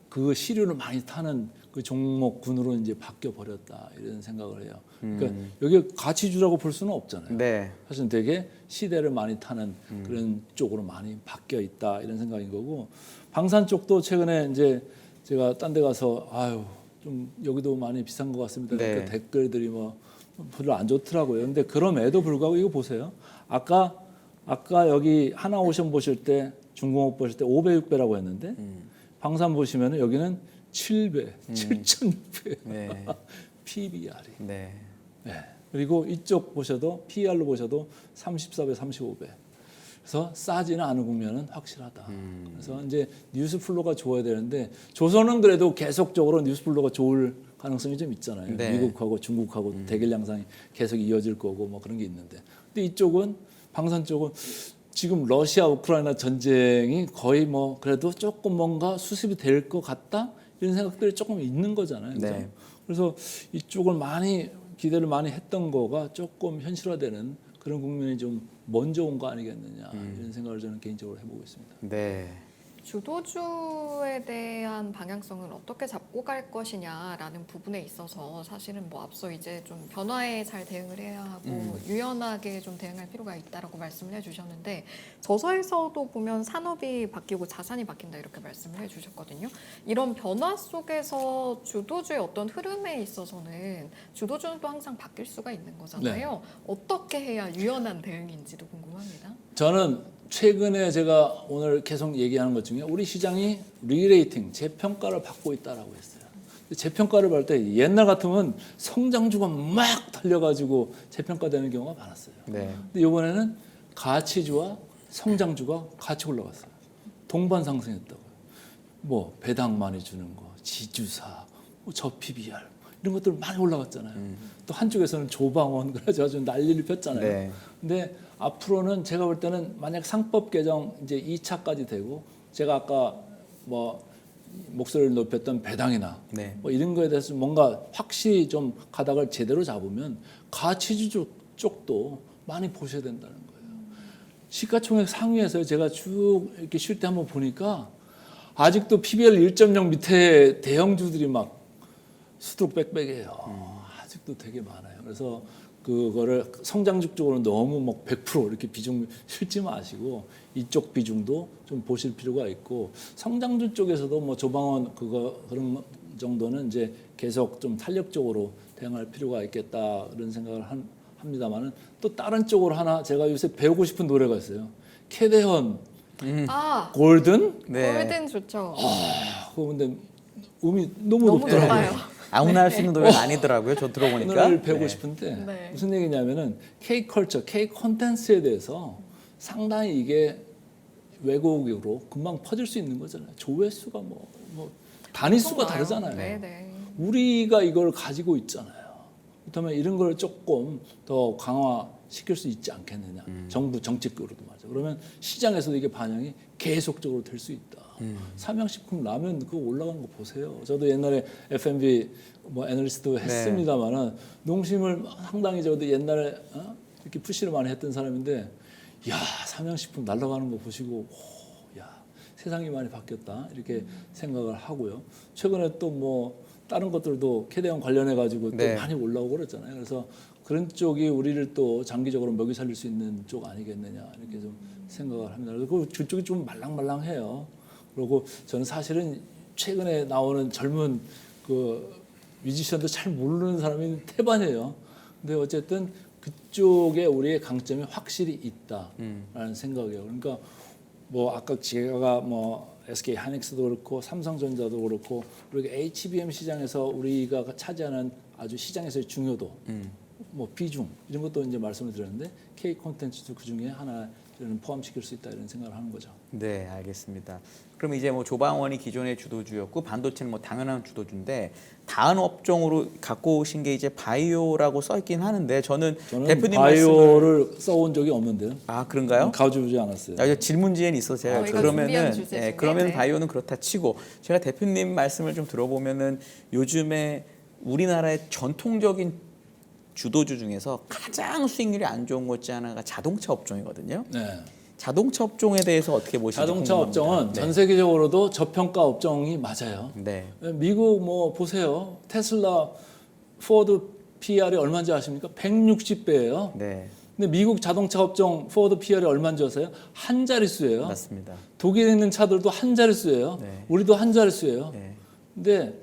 그 시류를 많이 타는 그 종목군으로 이제 바뀌어 버렸다 이런 생각을 해요. 그러니까 여기 가치주라고 볼 수는 없잖아요. 네. 사실 되게 시대를 많이 타는 그런 쪽으로 많이 바뀌어 있다 이런 생각인 거고 방산 쪽도 최근에 이제 제가 딴 데 가서 아유 좀 여기도 많이 비싼 것 같습니다. 네. 그러니까 댓글들이 뭐 별로 안 좋더라고요. 근데 그럼에도 불구하고 이거 보세요. 아까 여기 하나오션 보실 때 중공업 보실 때 5배 6배라고 했는데 방산 보시면은 여기는 7배, 7,600 네. PBR이. 네. 네. 그리고 이쪽 보셔도 PER로 보셔도 34배, 35배. 그래서 싸지는 않은 국면은 확실하다. 그래서 이제 뉴스 플로가 좋아야 되는데 조선은 그래도 계속적으로 뉴스 플로가 좋을 가능성이 좀 있잖아요. 네. 미국하고 중국하고 대결 양상이 계속 이어질 거고 뭐 그런 게 있는데. 근데 이쪽은 방산 쪽은 지금 러시아 우크라이나 전쟁이 거의 뭐 그래도 조금 뭔가 수습이 될 것 같다 이런 생각들이 조금 있는 거잖아요. 그죠? 네. 그래서 이쪽을 많이 기대를 많이 했던 거가 조금 현실화되는 그런 국면이 좀 먼저 온 거 아니겠느냐 이런 생각을 저는 개인적으로 해보고 있습니다. 네. 주도주에 대한 방향성을 어떻게 잡고 갈 것이냐라는 부분에 있어서 사실은 뭐 앞서 이제 좀 변화에 잘 대응을 해야 하고 유연하게 좀 대응할 필요가 있다라고 말씀을 해주셨는데 저서에서도 보면 산업이 바뀌고 자산이 바뀐다 이렇게 말씀을 해주셨거든요. 이런 변화 속에서 주도주의 어떤 흐름에 있어서는 주도주는 또 항상 바뀔 수가 있는 거잖아요. 어떻게 해야 유연한 대응인지도 궁금합니다. 저는 최근에 제가 오늘 계속 얘기하는 것 중에 우리 시장이 리레이팅, 재평가를 받고 있다라고 했어요. 재평가를 받을 때 옛날 같으면 성장주가 막 달려가지고 재평가되는 경우가 많았어요. 네. 근데 이번에는 가치주와 성장주가 같이 올라갔어요. 동반 상승했다고요. 뭐 배당 많이 주는 거, 지주사, 뭐 저PBR 이런 것들 많이 올라갔잖아요. 또 한쪽에서는 조방원 그래서 아주 난리를 폈잖아요. 네. 근데 앞으로는 제가 볼 때는 만약 상법 개정 이제 2차까지 되고 제가 아까 뭐 목소리를 높였던 배당이나 네. 뭐 이런 거에 대해서 뭔가 확실히 좀 가닥을 제대로 잡으면 가치주 쪽도 많이 보셔야 된다는 거예요. 시가총액 상위에서 제가 쭉 이렇게 쉴 때 한번 보니까 아직도 PBR 1.0 밑에 대형주들이 막 수두룩 빽빽해요. 아직도 되게 많아요. 그래서 그거를 성장주 쪽으로 너무 막 100% 이렇게 비중 실지 마시고 이쪽 비중도 좀 보실 필요가 있고 성장주 쪽에서도 뭐 조방원 그런 정도는 이제 계속 좀 탄력적으로 대응할 필요가 있겠다 그런 생각을 합니다만은 또 다른 쪽으로 하나 제가 요새 배우고 싶은 노래가 있어요. 캐대헌 아, 골든 네. 골든 좋죠. 그거 근데 음이 너무 너무 높더라고요. 좋아요. 아무나 할 수 있는 노래가 아니더라고요. 저 들어보니까. 노래를 배우고 네. 싶은데 네. 무슨 얘기냐면은 K-컬처, K-콘텐츠에 대해서 상당히 이게 외국으로 금방 퍼질 수 있는 거잖아요. 조회수가 뭐 단위 수가 다르잖아요. 네네. 우리가 이걸 가지고 있잖아요. 그렇다면 이런 걸 조금 더 강화시킬 수 있지 않겠느냐. 정부 정책으로도 말이죠. 그러면 시장에서도 이게 반영이 계속적으로 될 수 있다. 삼양식품 라면 그거 올라가는 거 보세요. 저도 옛날에 F&B 뭐 애널리스트 했습니다만은 농심을 상당히 저도 옛날에 이렇게 푸시를 많이 했던 사람인데 야 삼양식품 날아가는 거 보시고 야 세상이 많이 바뀌었다 이렇게 생각을 하고요. 최근에 또 뭐 다른 것들도 캐대원 관련해 가지고 또 네. 많이 올라오고 그랬잖아요. 그래서 그런 쪽이 우리를 또 장기적으로 먹이 살릴 수 있는 쪽 아니겠느냐 이렇게 좀 생각을 합니다. 그리고 그쪽이 좀 말랑말랑해요. 그리고 저는 사실은 최근에 나오는 젊은 그 뮤지션도 잘 모르는 사람이 태반이에요. 근데 어쨌든 그쪽에 우리의 강점이 확실히 있다라는 생각이에요. 그러니까 뭐 아까 제가 뭐 SK 하이닉스도 그렇고 삼성전자도 그렇고 그리고 HBM 시장에서 우리가 차지하는 아주 시장에서의 중요도, 뭐 비중 이런 것도 이제 말씀을 드렸는데 K 콘텐츠도 그 중에 하나를 포함시킬 수 있다 이런 생각을 하는 거죠. 네, 알겠습니다. 그럼 이제 뭐 조방원이 기존의 주도주였고 반도체는 뭐 당연한 주도주인데 다음 업종으로 갖고 오신 게 이제 바이오라고 써 있긴 하는데 저는 대표님 바이오를 써온 적이 없는데요. 아 그런가요? 가져오지 않았어요. 아, 질문지엔 있어서 제가 이거 준비한 그러면은 주제 중에, 그러면 네. 바이오는 그렇다 치고 제가 대표님 말씀을 좀 들어보면은 요즘에 우리나라의 전통적인 주도주 중에서 가장 수익률이 안 좋은 것 중 하나가 자동차 업종이거든요. 네. 자동차 업종에 대해서 어떻게 보시는지 자동차 궁금합니다. 업종은 전 세계적으로도 저평가 업종이 맞아요. 네. 미국 뭐 보세요. 테슬라, 포드 PR이 얼마인지 아십니까? 160배예요. 네. 근데 미국 자동차 업종 포드 PR이 얼마인지 아세요? 한 자릿수예요. 맞습니다. 독일에 있는 차들도 한 자릿수예요. 네. 우리도 한 자릿수예요. 네. 근데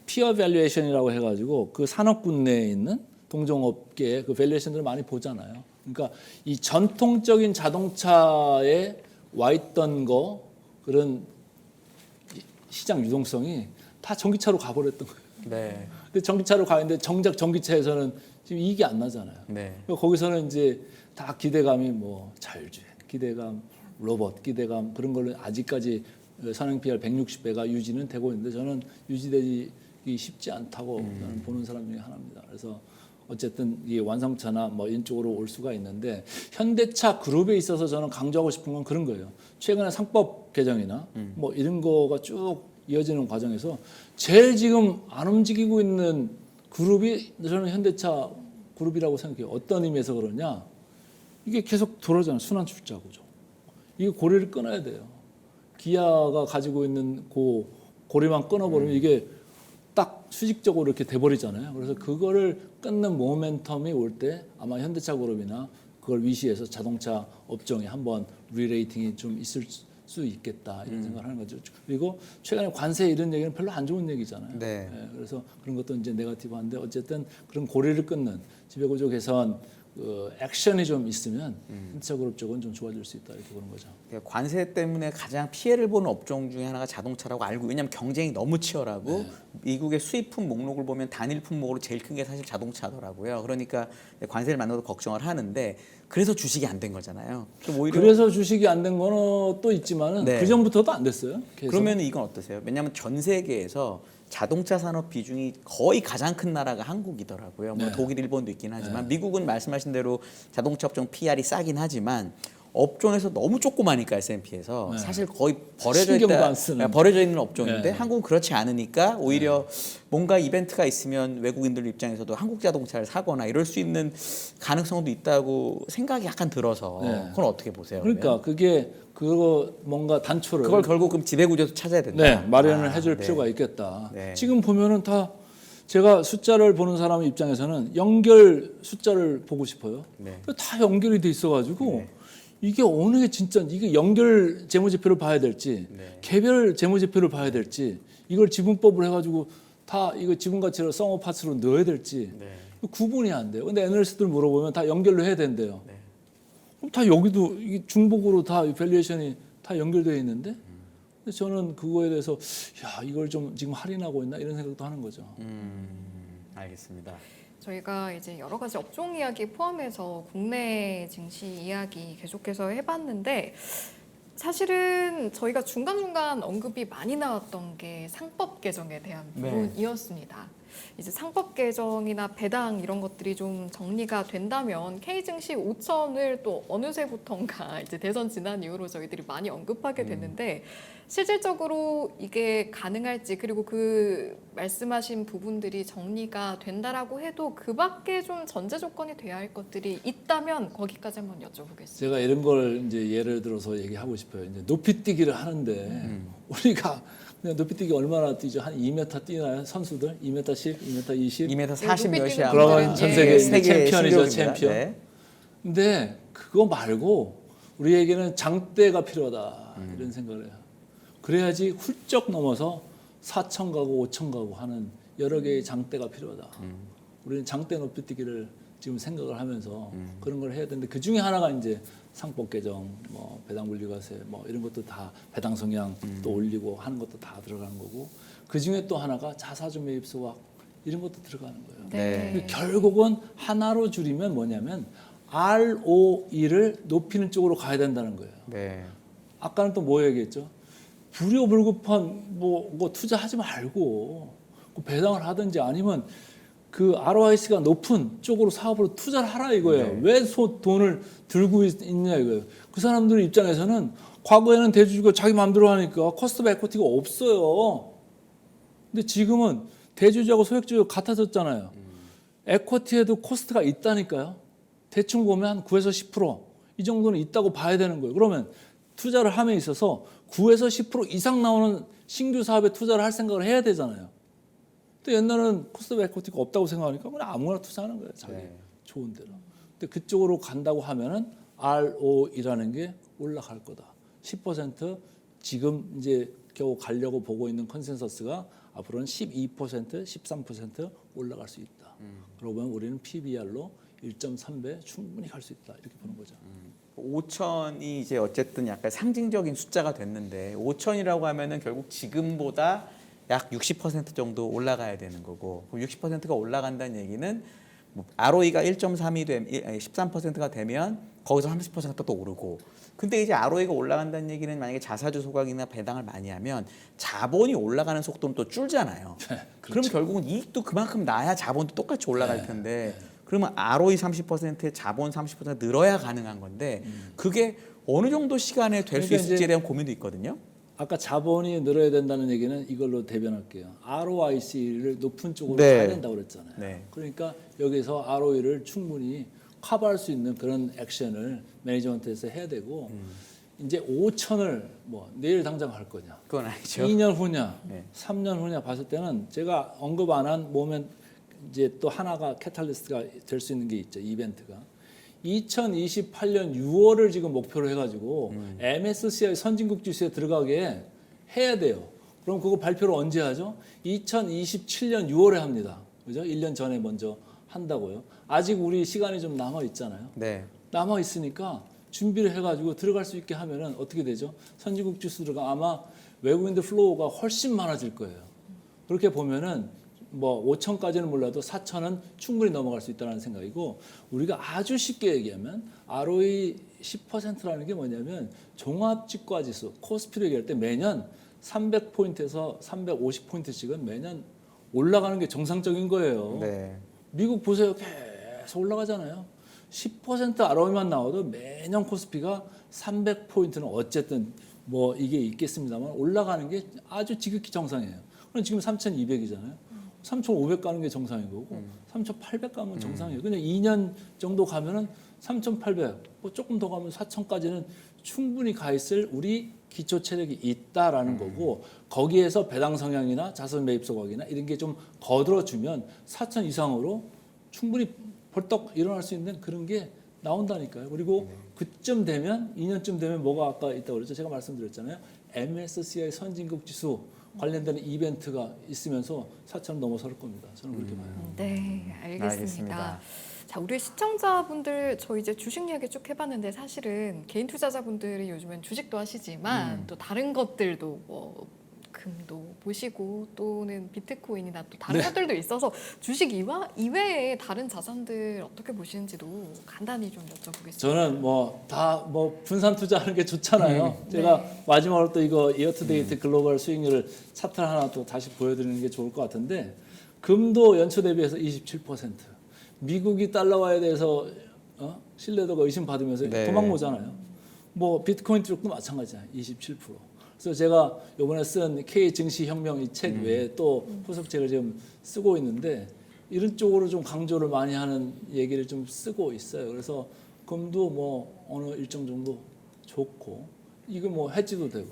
피어 밸류에이션이라고 해가지고 그 산업군 내에 있는 동종업계의 그 밸류에이션들을 많이 보잖아요. 그러니까 이 전통적인 자동차에 와 있던 거 그런 시장 유동성이 다 전기차로 가버렸던 거예요. 네. 근데 전기차로 가는데 정작 전기차에서는 지금 이익이 안 나잖아요. 네. 그러니까 거기서는 이제 다 기대감이 뭐 자율주행, 기대감, 로봇, 기대감 그런 걸로 아직까지 선행 PR 160배가 유지는 되고 있는데 저는 유지되기 쉽지 않다고 저는 보는 사람 중에 하나입니다. 그래서 어쨌든 이 완성차나 뭐 이런 쪽으로 올 수가 있는데 현대차 그룹에 있어서 저는 강조하고 싶은 건 그런 거예요. 최근에 상법 개정이나 뭐 이런 거가 쭉 이어지는 과정에서 제일 지금 안 움직이고 있는 그룹이 저는 현대차 그룹이라고 생각해요. 어떤 의미에서 그러냐? 이게 계속 돌아가잖아요. 순환 출자 구조. 이게 고리를 끊어야 돼요. 기아가 가지고 있는 고리만 끊어버리면 이게 딱 수직적으로 이렇게 돼버리잖아요. 그래서 그거를 끊는 모멘텀이 올 때 아마 현대차 그룹이나 그걸 위시해서 자동차 업종에 한번 리레이팅이 좀 있을 수 있겠다 이런 생각을 하는 거죠. 그리고 최근에 관세 이런 얘기는 별로 안 좋은 얘기잖아요. 네. 예, 그래서 그런 것도 이제 네거티브한데 어쨌든 그런 고리를 끊는 지배구조 개선 액션이 좀 있으면 현대차 그룹 쪽은 좀 좋아질 수 있다 이렇게 보는 거죠. 그러니까 관세 때문에 가장 피해를 보는 업종 중에 하나가 자동차라고 알고 왜냐하면 경쟁이 너무 치열하고 미국의 수입품 목록을 보면 단일 품목으로 제일 큰 게 사실 자동차더라고요. 그러니까 관세를 만나도 걱정을 하는데 그래서 주식이 안 된 거잖아요. 그럼 오히려 그래서 주식이 안 된 거는 또 있지만은 네. 그 전부터도 안 됐어요. 계속. 그러면 이건 어떠세요? 왜냐하면 전 세계에서 자동차 산업 비중이 거의 가장 큰 나라가 한국이더라고요. 뭐 네. 독일, 일본도 있긴 하지만 미국은 말씀하신 대로 자동차 업종 PR이 싸긴 하지만 업종에서 너무 조그마니까 S&P에서 네. 사실 거의 버려져 신경도 있다, 안 쓰는. 버려져 있는 업종인데 네. 한국은 그렇지 않으니까 오히려 뭔가 이벤트가 있으면 외국인들 입장에서도 한국 자동차를 사거나 이럴 수 있는 가능성도 있다고 생각이 약간 들어서 네. 그건 어떻게 보세요? 그러니까 그게 그거 뭔가 단초를 그걸 결국 그럼 지배구조에서 찾아야 된다. 네, 마련을 해줄 네. 필요가 있겠다. 네. 지금 보면은 다 제가 숫자를 보는 사람 입장에서는 연결 숫자를 보고 싶어요. 네. 다 연결이 돼 있어가지고 네. 이게 어느 게 진짜 이게 연결 재무제표를 봐야 될지 네. 개별 재무제표를 봐야 될지 이걸 지분법을 해가지고 다 이거 지분가치를 썸어 파츠로 넣어야 될지 네. 구분이 안 돼요. 근데 애널리스트들 물어보면 다 연결로 해야 된대요. 네. 그럼 다 여기도 이게 중복으로 다 밸류에이션이 다 연결되어 있는데 근데 저는 그거에 대해서 야 이걸 좀 지금 할인하고 있나 이런 생각도 하는 거죠. 알겠습니다. 저희가 이제 여러 가지 업종 이야기 포함해서 국내 증시 이야기 계속해서 해봤는데 사실은 저희가 중간중간 언급이 많이 나왔던 게 상법 개정에 대한 네. 부분이었습니다. 이제 상법 개정이나 배당 이런 것들이 좀 정리가 된다면 K증시 5천을 또 어느새부턴가 이제 대선 지난 이후로 저희들이 많이 언급하게 됐는데 실질적으로 이게 가능할지 그리고 그 말씀하신 부분들이 정리가 된다라고 해도 그 밖에 좀 전제 조건이 돼야 할 것들이 있다면 거기까지 한번 여쭤보겠습니다. 제가 이런 걸 이제 예를 들어서 얘기하고 싶어요. 이제 높이뛰기를 하는데 우리가 그냥 높이뛰기 얼마나 뛰죠? 한 2m 뛰나요? 선수들 2m 10, 2m 20. 2m 40 높이 몇이야. 뛰는 그러면 전 세계 세계 챔피언이죠, 신기록입니다. 챔피언. 네. 근데 그거 말고 우리에게는 장대가 필요하다 이런 생각을 해요. 그래야지 훌쩍 넘어서 4천 가고 5천 가고 하는 여러 개의 장대가 필요하다. 우리는 장대 높이뛰기를 지금 생각을 하면서 그런 걸 해야 되는데 그 중에 하나가 이제 상법 개정, 뭐 배당 분리과세, 뭐 이런 것도 다 배당 성향 또 올리고 하는 것도 다 들어가는 거고 그 중에 또 하나가 자사주 매입 소각 이런 것도 들어가는 거예요. 네. 결국은 하나로 줄이면 뭐냐면 ROE를 높이는 쪽으로 가야 된다는 거예요. 네. 아까는 또 뭐 얘기했죠? 불효불급한 뭐 투자하지 말고 그 배당을 하든지 아니면 그 ROIC가 높은 쪽으로 사업으로 투자를 하라 이거예요. 네. 왜 돈을 들고 있냐 이거예요. 그 사람들 입장에서는 과거에는 대주주가 자기 마음대로 하니까 커스트 오브 에쿼티가 없어요. 근데 지금은 대주주하고 소액주주 같아졌잖아요. 에쿼티에도 코스트가 있다니까요. 대충 보면 한 9에서 10%이 정도는 있다고 봐야 되는 거예요. 그러면 투자를 함에 있어서 9에서 10% 이상 나오는 신규 사업에 투자를 할 생각을 해야 되잖아요. 또 옛날에는 코스트 오브 에쿼티가 없다고 생각하니까 그냥 아무나 투자하는 거예요. 자기 네. 좋은 대로. 근데 그쪽으로 간다고 하면은 ROE라는 게 올라갈 거다. 10% 지금 이제 겨우 가려고 보고 있는 컨센서스가 앞으로는 12%, 13% 올라갈 수 있다. 그러고 보면 우리는 PBR로 1.3배 충분히 갈 수 있다. 이렇게 보는 거죠. 5천이 이제 어쨌든 약간 상징적인 숫자가 됐는데 5천이라고 하면은 결국 지금보다 약 60% 정도 올라가야 되는 거고, 그럼 60%가 올라간다는 얘기는 뭐 ROE가 1.3이 되면 13%가 되면 거기서 30%가 또 오르고, 근데 이제 ROE가 올라간다는 얘기는 만약에 자사주 소각이나 배당을 많이 하면 자본이 올라가는 속도는 또 줄잖아요. 그럼 결국은 이익도 그만큼 나야 자본도 똑같이 올라갈 텐데 그러면 ROE 30%에 자본 30%가 늘어야 가능한 건데 그게 어느 정도 시간에 될 수 그러니까 있을지에 이제 대한 고민도 있거든요. 아까 자본이 늘어야 된다는 얘기는 이걸로 대변할게요. ROIC를 높은 쪽으로 네. 가야 된다고 그랬잖아요. 네. 그러니까 여기서 ROE를 충분히 커버할 수 있는 그런 액션을 매니지먼트에서 해야 되고 이제 5천을 뭐 내일 당장 할 거냐, 그건 아니죠. 2년 후냐, 네. 3년 후냐 봤을 때는 제가 언급 안 한 모멘 이제 또 하나가 캐탈리스트가 될 수 있는 게 있죠. 이벤트가 2028년 6월을 지금 목표로 해가지고 MSCI 선진국 지수에 들어가게 해야 돼요. 그럼 그거 발표를 언제 하죠? 2027년 6월에 합니다. 그죠? 1년 전에 먼저 한다고요. 아직 우리 시간이 좀 남아 있잖아요. 네. 남아 있으니까 준비를 해가지고 들어갈 수 있게 하면은 어떻게 되죠? 선진국 지수 들어가 아마 외국인들 플로우가 훨씬 많아질 거예요. 그렇게 보면은 뭐 5천까지는 몰라도 4천은 충분히 넘어갈 수 있다는 생각이고, 우리가 아주 쉽게 얘기하면 ROE 10%라는 게 뭐냐면 종합지가지수 코스피를 얘기할 때 매년 300포인트에서 350포인트씩은 매년 올라가는 게 정상적인 거예요. 네. 미국 보세요. 계속 올라가잖아요. 10% ROE만 나와도 매년 코스피가 300포인트는 어쨌든 뭐 이게 있겠습니다만 올라가는 게 아주 지극히 정상이에요. 그럼 지금 3,200이잖아요. 3,500 가는 게 정상인 거고 3,800 가면 정상이에요. 그냥 2년 정도 가면은 3,800, 뭐 조금 더 가면 4,000까지는 충분히 가 있을 우리 기초 체력이 있다라는 거고, 거기에서 배당 성향이나 자산 매입 소각이나 이런 게 좀 거들어주면 4,000 이상으로 충분히 벌떡 일어날 수 있는 그런 게 나온다니까요. 그리고 그쯤 되면 2년쯤 되면 뭐가 아까 있다고 그랬죠. 제가 말씀드렸잖아요. MSCI 선진국 지수 관련되는 이벤트가 있으면서 4,000을 넘어설 겁니다. 저는 그렇게 봐요. 네, 알겠습니다. 알겠습니다. 자, 우리 시청자분들 저 이제 주식 이야기 쭉 해봤는데 사실은 개인 투자자분들이 요즘엔 주식도 하시지만 또 다른 것들도 뭐 금도 보시고 또는 비트코인이나 또 다른 네. 것들도 있어서 주식 이외에 다른 자산들 어떻게 보시는지도 간단히 좀 여쭤보겠습니다. 저는 뭐 다 뭐 분산 투자하는 게 좋잖아요. 제가 마지막으로 또 이거 이어투데이트 글로벌 수익률을 차트를 하나 또 다시 보여드리는 게 좋을 것 같은데, 금도 연초 대비해서 27%, 미국이 달러화에 대해서 신뢰도가 의심받으면서 네. 도망 오잖아요. 뭐 비트코인 쪽도 마찬가지잖아요. 27%. 그래서 제가 이번에 쓴 K 증시 혁명 이 책 외에 또 후속책을 지금 쓰고 있는데 이런 쪽으로 좀 강조를 많이 하는 얘기를 좀 쓰고 있어요. 그래서 금도 뭐 어느 일정 정도 좋고, 이거 뭐 해지도 되고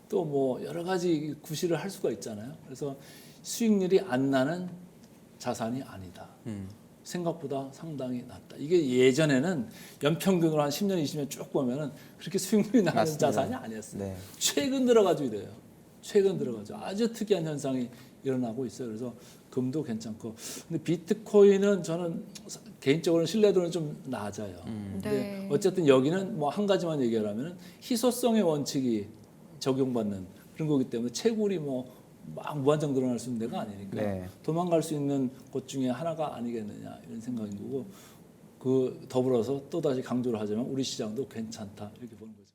또 뭐 여러 가지 구실을 할 수가 있잖아요. 그래서 수익률이 안 나는 자산이 아니다. 생각보다 상당히 낮다. 이게 예전에는 연평균으로 한 10년, 20년 쭉 보면은 그렇게 수익률이 나는 맞습니다. 자산이 아니었어요. 네. 최근 들어가지고 이래요. 최근 들어가지고 아주 특이한 현상이 일어나고 있어요. 그래서 금도 괜찮고, 근데 비트코인은 저는 개인적으로는 신뢰도는 좀 낮아요. 근데 네. 어쨌든 여기는 뭐 한 가지만 얘기하라면 희소성의 원칙이 적용받는 그런 거기 때문에 채굴이 뭐 막 무한정 늘어날 수 있는 데가 아니니까 네. 도망갈 수 있는 곳 중에 하나가 아니겠느냐 이런 생각인 거고, 그 더불어서 또 다시 강조를 하자면 우리 시장도 괜찮다 이렇게 보는 거죠.